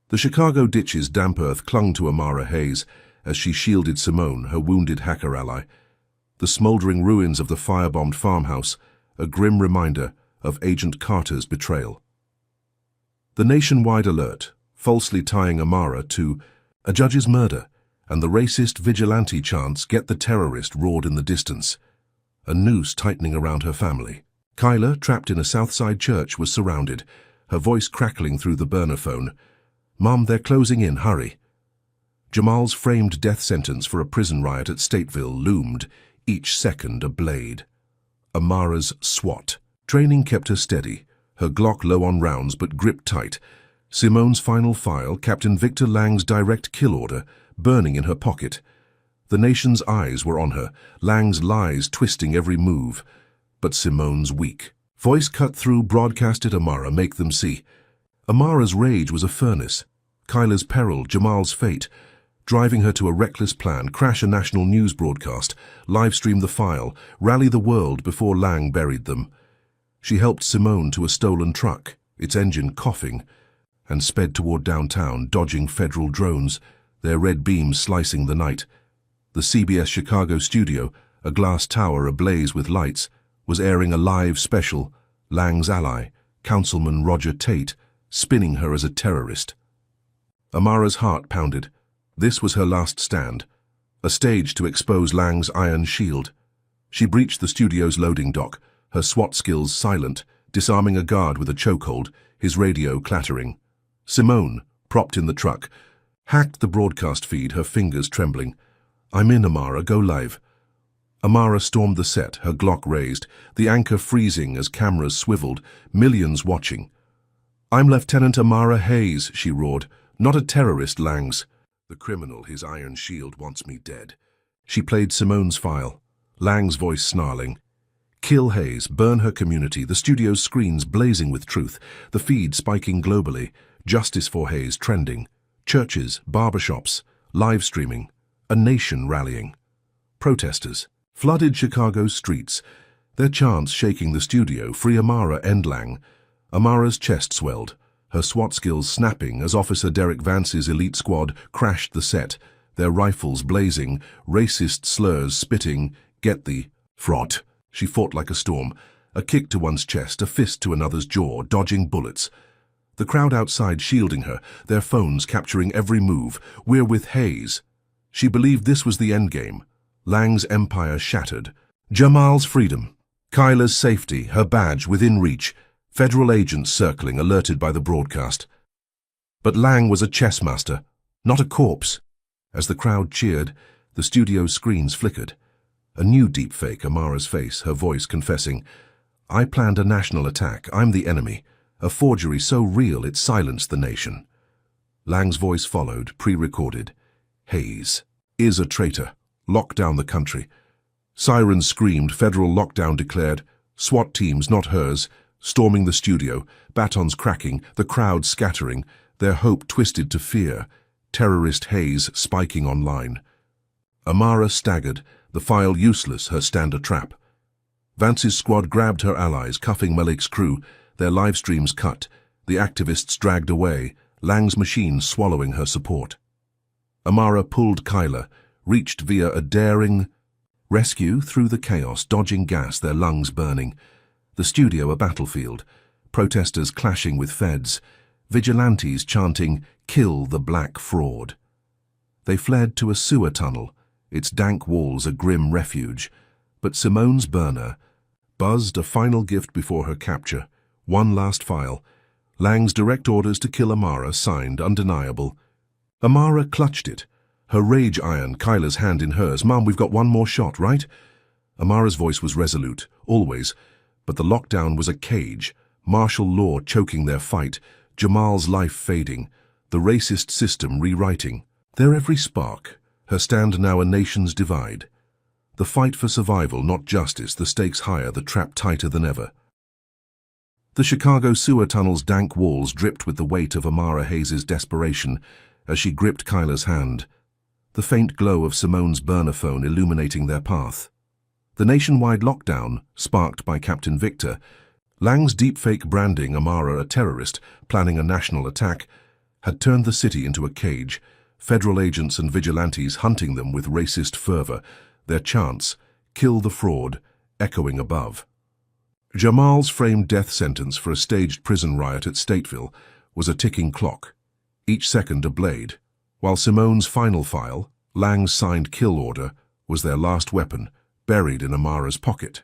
The Chicago ditch's damp earth clung to Amara Hayes as she shielded Simone, her wounded hacker ally. The smoldering ruins of the firebombed farmhouse, a grim reminder of Agent Carter's betrayal. The nationwide alert, falsely tying Amara to a judge's murder, and the racist vigilante chants, "Get the terrorist," roared in the distance. A noose tightening around her family. Kyla, trapped in a Southside church, was surrounded, her voice crackling through the burner phone. "Mom, they're closing in, hurry." Jamal's framed death sentence for a prison riot at Stateville loomed, each second a blade. Amara's SWAT. Training kept her steady, her Glock low on rounds but gripped tight. Simone's final file, Captain Victor Lang's direct kill order, burning in her pocket. The nation's eyes were on her, Lang's lies twisting every move. But Simone's weak. Voice cut through, broadcasted Amara, make them see. Amara's rage was a furnace. Kyla's peril, Jamal's fate. Driving her to a reckless plan, crash a national news broadcast, livestream the file, rally the world before Lang buried them. She helped Simone to a stolen truck, its engine coughing, and sped toward downtown, dodging federal drones, their red beams slicing the night. The CBS Chicago studio, a glass tower ablaze with lights, was airing a live special, Lang's ally, Councilman Roger Tate, spinning her as a terrorist. Amara's heart pounded. This was her last stand, a stage to expose Lang's iron shield. She breached the studio's loading dock, her SWAT skills silent, disarming a guard with a chokehold, his radio clattering. Simone, propped in the truck, hacked the broadcast feed, her fingers trembling. "I'm in, Amara, go live." Amara stormed the set, her Glock raised, the anchor freezing as cameras swiveled, millions watching. "I'm Lieutenant Amara Hayes," she roared, "not a terrorist, Langs. The criminal, his iron shield, wants me dead." She played Simone's file, Lang's voice snarling. "Kill Hayes, burn her community," the studio's screens blazing with truth, the feed spiking globally, justice for Hayes trending, churches, barbershops, live streaming, a nation rallying. Protesters flooded Chicago's streets, their chants shaking the studio, "Free Amara, end Lang." Amara's chest swelled, her SWAT skills snapping as Officer Derek Vance's elite squad crashed the set, their rifles blazing, racist slurs spitting, "Get the frot." She fought like a storm, a kick to one's chest, a fist to another's jaw, dodging bullets. The crowd outside shielding her, their phones capturing every move. "We're with Hayes." She believed this was the endgame. Lang's empire shattered. Jamal's freedom. Kyla's safety, her badge within reach. Federal agents circling, alerted by the broadcast. But Lang was a chess master, not a corpse. As the crowd cheered, the studio's screens flickered. A new deepfake, Amara's face, her voice confessing, "I planned a national attack. I'm the enemy. A forgery so real it silenced the nation." Lang's voice followed, pre-recorded. "Hayes is a traitor. Lock down the country." Sirens screamed, federal lockdown declared. SWAT teams, not hers, storming the studio, batons cracking, the crowd scattering, their hope twisted to fear. Terrorist Hayes spiking online. Amara staggered, the file useless, her stand a trap. Vance's squad grabbed her allies, cuffing Malik's crew, their live streams cut, the activists dragged away, Lang's machine swallowing her support. Amara pulled Kyla, reached via a daring rescue through the chaos, dodging gas, their lungs burning. The studio a battlefield, protesters clashing with feds, vigilantes chanting, "Kill the black fraud." They fled to a sewer tunnel, its dank walls a grim refuge, but Simone's burner buzzed a final gift before her capture, one last file. Lang's direct orders to kill Amara, signed, undeniable. Amara clutched it, her rage iron, Kyla's hand in hers. "Mom, we've got one more shot, right?" Amara's voice was resolute, always, but the lockdown was a cage, martial law choking their fight, Jamal's life fading, the racist system rewriting. Their every spark, her stand now a nation's divide. The fight for survival, not justice, the stakes higher, the trap tighter than ever. The Chicago sewer tunnel's dank walls dripped with the weight of Amara Hayes' desperation as she gripped Kyla's hand, the faint glow of Simone's burner phone illuminating their path. The nationwide lockdown, sparked by Captain Victor, Lang's deepfake branding Amara a terrorist, planning a national attack, had turned the city into a cage, federal agents and vigilantes hunting them with racist fervor, their chants, "Kill the fraud," echoing above. Jamal's framed death sentence for a staged prison riot at Stateville was a ticking clock, each second a blade, while Simone's final file, Lang's signed kill order, was their last weapon, buried in Amara's pocket.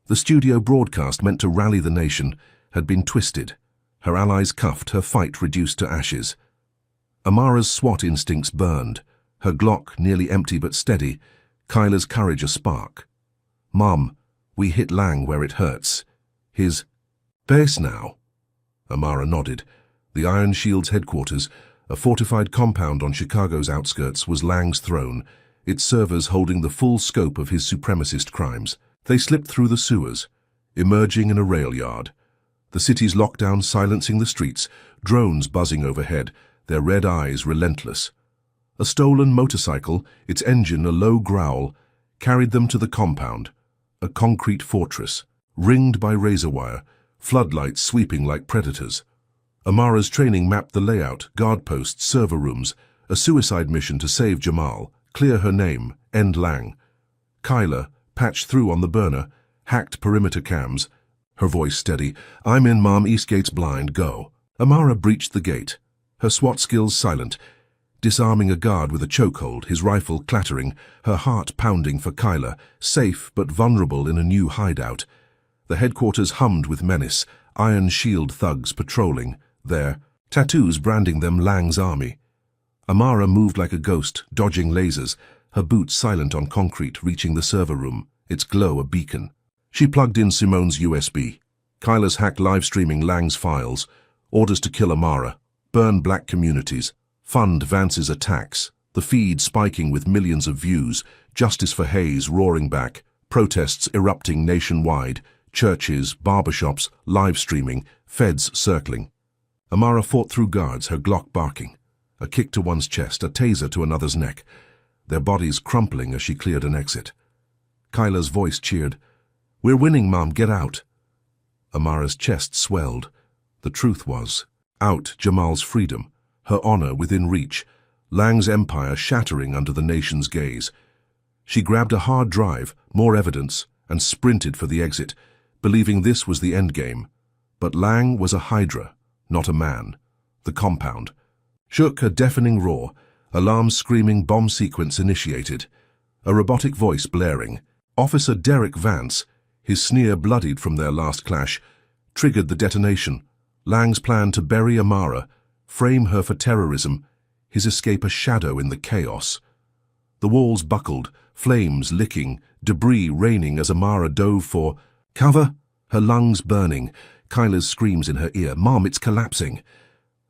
The studio broadcast meant to rally the nation had been twisted, her allies cuffed, her fight reduced to ashes. Amara's SWAT instincts burned, her Glock nearly empty but steady, Kyla's courage a spark. "Mom, we hit Lang where it hurts. His base now?" Amara nodded. The Iron Shield's headquarters, a fortified compound on Chicago's outskirts, was Lang's throne, its servers holding the full scope of his supremacist crimes. They slipped through the sewers, emerging in a rail yard. The city's lockdown silencing the streets, drones buzzing overhead, their red eyes relentless. A stolen motorcycle, its engine a low growl, carried them to the compound, a concrete fortress, ringed by razor wire, floodlights sweeping like predators. Amara's training mapped the layout, guard posts, server rooms, a suicide mission to save Jamal, clear her name, end Lang. Kyla, patched through on the burner, hacked perimeter cams, her voice steady. "I'm in, Mom, East Gate's blind, go." Amara breached the gate, her SWAT skills silent, disarming a guard with a chokehold, his rifle clattering, her heart pounding for Kyla, safe but vulnerable in a new hideout. The headquarters hummed with menace, Iron Shield thugs patrolling, their tattoos branding them Lang's army. Amara moved like a ghost, dodging lasers, her boots silent on concrete, reaching the server room, its glow a beacon. She plugged in Simone's USB. Kyla's hacked live-streaming Lang's files, orders to kill Amara, burn black communities, fund Vance's attacks, the feed spiking with millions of views, justice for Hayes roaring back, protests erupting nationwide, churches, barbershops, live-streaming, feds circling. Amara fought through guards, her Glock barking, a kick to one's chest, a taser to another's neck, their bodies crumpling as she cleared an exit. Kyla's voice cheered, "We're winning, Mom, get out." Amara's chest swelled. The truth was, out Jamal's freedom, her honor within reach, Lang's empire shattering under the nation's gaze. She grabbed a hard drive, more evidence, and sprinted for the exit, believing this was the endgame. But Lang was a hydra, not a man. The compound shook, a deafening roar, alarm screaming, bomb sequence initiated. A robotic voice blaring. Officer Derek Vance, his sneer bloodied from their last clash, triggered the detonation. Lang's plan to bury Amara, frame her for terrorism, his escape a shadow in the chaos. The walls buckled, flames licking, debris raining as Amara dove for cover, her lungs burning, Kyla's screams in her ear, "Mom, it's collapsing."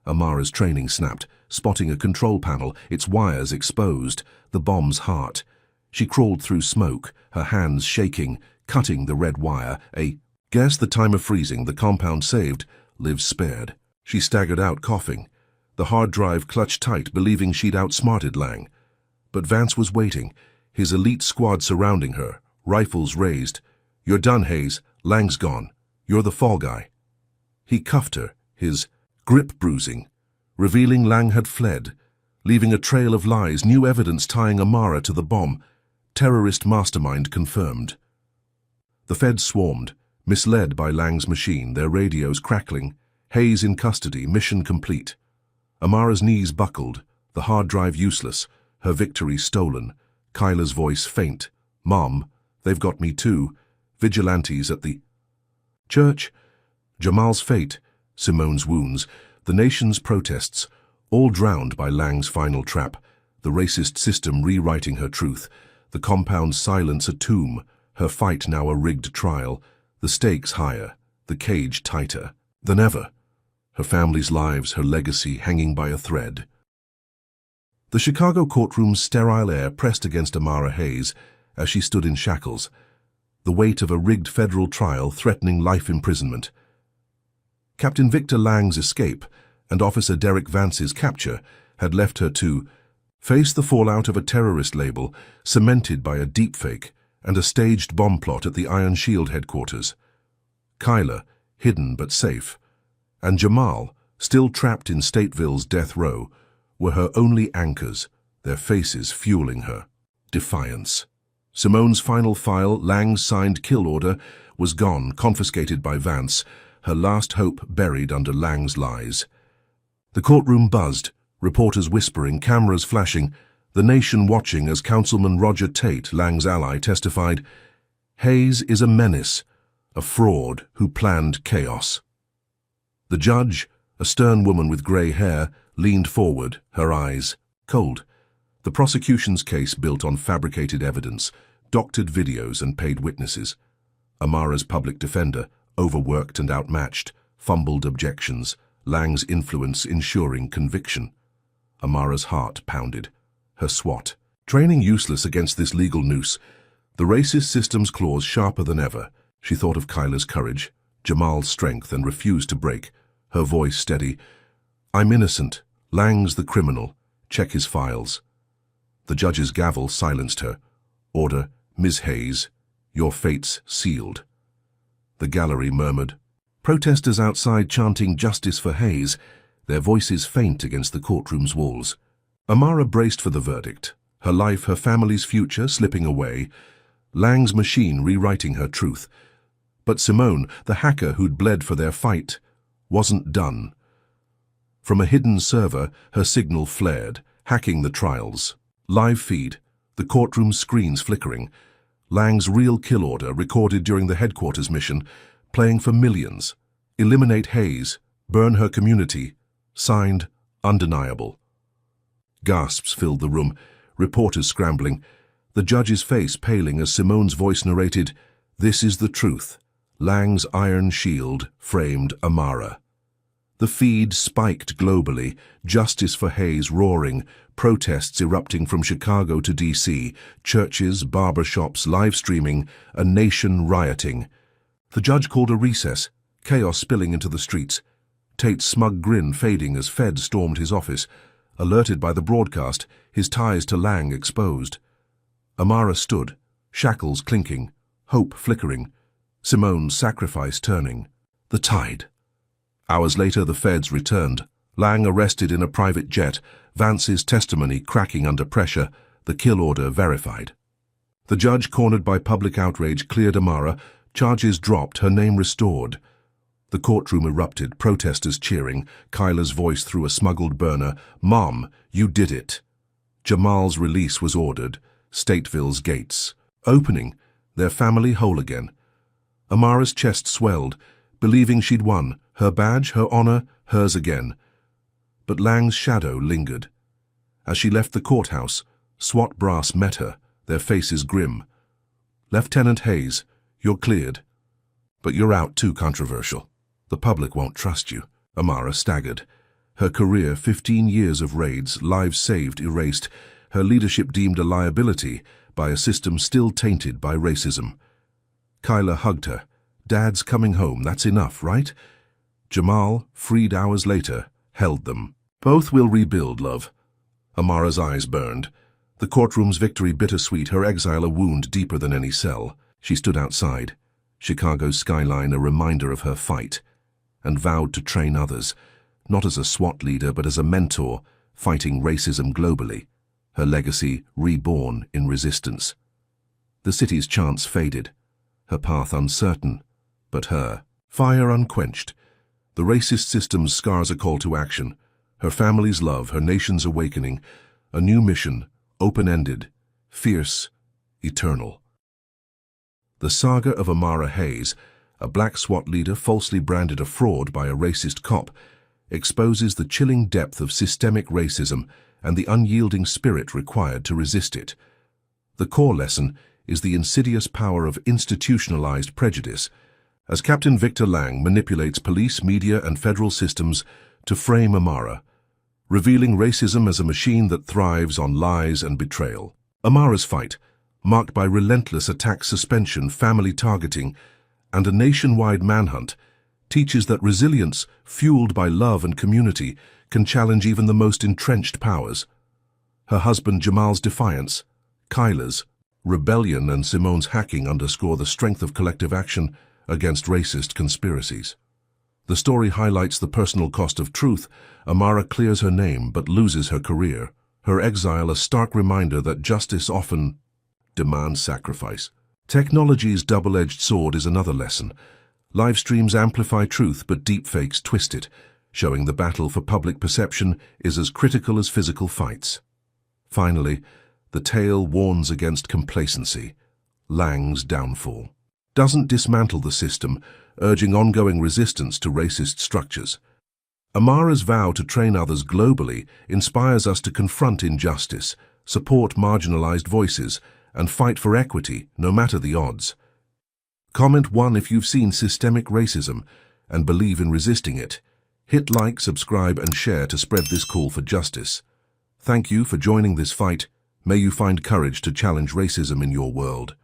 Amara's training snapped, spotting a control panel, its wires exposed, the bomb's heart. She crawled through smoke, her hands shaking, cutting the red wire. Guess the time of freezing, the compound saved, lives spared. She staggered out, coughing. The hard drive clutched tight, believing she'd outsmarted Lang. But Vance was waiting, his elite squad surrounding her, rifles raised. "You're done, Hayes. Lang's gone. You're the fall guy." He cuffed her, his grip bruising, revealing Lang had fled, leaving a trail of lies, new evidence tying Amara to the bomb. Terrorist mastermind confirmed. The feds swarmed, misled by Lang's machine, their radios crackling. Hayes in custody, mission complete. Amara's knees buckled, the hard drive useless, her victory stolen. Kyla's voice faint. "Mom, they've got me too. Vigilantes at the church." Jamal's fate, Simone's wounds, the nation's protests, all drowned by Lang's final trap, the racist system rewriting her truth, the compound's silence a tomb, her fight now a rigged trial, the stakes higher, the cage tighter than ever, her family's lives, her legacy hanging by a thread. The Chicago courtroom's sterile air pressed against Amara Hayes as she stood in shackles, the weight of a rigged federal trial threatening life imprisonment. Captain Victor Lang's escape and Officer Derek Vance's capture had left her to face the fallout of a terrorist label cemented by a deepfake and a staged bomb plot at the Iron Shield headquarters. Kyla, hidden but safe, and Jamal, still trapped in Stateville's death row, were her only anchors, their faces fueling her defiance. Simone's final file, Lang's signed kill order, was gone, confiscated by Vance, her last hope buried under Lang's lies. The courtroom buzzed, reporters whispering, cameras flashing, the nation watching as Councilman Roger Tate, Lang's ally, testified, "Hayes is a menace, a fraud who planned chaos." The judge, a stern woman with grey hair, leaned forward, her eyes cold. The prosecution's case built on fabricated evidence, doctored videos and paid witnesses. Amara's public defender, overworked and outmatched, fumbled objections, Lang's influence ensuring conviction. Amara's heart pounded. Her SWAT training useless against this legal noose. The racist system's claws sharper than ever. She thought of Kyla's courage, Jamal's strength, and refused to break, her voice steady. "I'm innocent. Lang's the criminal. Check his files." The judge's gavel silenced her. "Order, Ms. Hayes, your fate's sealed." The gallery murmured. Protesters outside chanting justice for Hayes, their voices faint against the courtroom's walls. Amara braced for the verdict, her life, her family's future slipping away, Lang's machine rewriting her truth. But Simone, the hacker who'd bled for their fight, wasn't done. From a hidden server, her signal flared, hacking the trials. Live feed, the courtroom screens flickering. Lang's real kill order recorded during the headquarters mission, playing for millions. Eliminate Hayes, burn her community. Signed, undeniable. Gasps filled the room, reporters scrambling. The judge's face paling as Simone's voice narrated, "This is the truth. Lang's iron shield framed Amara." The feed spiked globally, justice for Hayes roaring, protests erupting from Chicago to D.C., churches, barbershops, live streaming, a nation rioting. The judge called a recess, chaos spilling into the streets. Tate's smug grin fading as feds stormed his office, alerted by the broadcast, his ties to Lang exposed. Amara stood, shackles clinking, hope flickering, Simone's sacrifice turning. The tide. Hours later, the feds returned. Lang arrested in a private jet, Vance's testimony cracking under pressure, the kill order verified. The judge, cornered by public outrage, cleared Amara, charges dropped, her name restored. The courtroom erupted, protesters cheering, Kyla's voice through a smuggled burner, "Mom, you did it." Jamal's release was ordered, Stateville's gates opening, their family whole again. Amara's chest swelled, believing she'd won, her badge, her honor, hers again. But Lang's shadow lingered. As she left the courthouse, SWAT brass met her, their faces grim. "Lieutenant Hayes, you're cleared. But you're out too controversial. The public won't trust you." Amara staggered. Her career, 15 years of raids, lives saved, erased, her leadership deemed a liability by a system still tainted by racism. Kyla hugged her. "Dad's coming home, that's enough, right?" Jamal, freed hours later, held them. "Both will rebuild, love." Amara's eyes burned. The courtroom's victory bittersweet, her exile a wound deeper than any cell. She stood outside, Chicago's skyline a reminder of her fight, and vowed to train others, not as a SWAT leader but as a mentor, fighting racism globally, her legacy reborn in resistance. The city's chants faded, her path uncertain, but her fire unquenched. The racist system's scars a call to action, her family's love, her nation's awakening, a new mission, open-ended, fierce, eternal. The saga of Amara Hayes, a black SWAT leader falsely branded a fraud by a racist cop, exposes the chilling depth of systemic racism and the unyielding spirit required to resist it. The core lesson is the insidious power of institutionalized prejudice, as Captain Victor Lang manipulates police, media, and federal systems to frame Amara, revealing racism as a machine that thrives on lies and betrayal. Amara's fight, marked by relentless attack, suspension, family targeting, and a nationwide manhunt, teaches that resilience, fueled by love and community, can challenge even the most entrenched powers. Her husband Jamal's defiance, Kyla's rebellion, and Simone's hacking underscore the strength of collective action against racist conspiracies. The story highlights the personal cost of truth. Amara clears her name but loses her career. Her exile a stark reminder that justice often demands sacrifice. Technology's double-edged sword is another lesson. Live streams amplify truth but deepfakes twist it, showing the battle for public perception is as critical as physical fights. Finally, the tale warns against complacency. Lang's downfall doesn't dismantle the system, urging ongoing resistance to racist structures. Amara's vow to train others globally inspires us to confront injustice, support marginalized voices, and fight for equity, no matter the odds. Comment 1 if you've seen systemic racism and believe in resisting it. Hit like, subscribe, and share to spread this call for justice. Thank you for joining this fight. May you find courage to challenge racism in your world.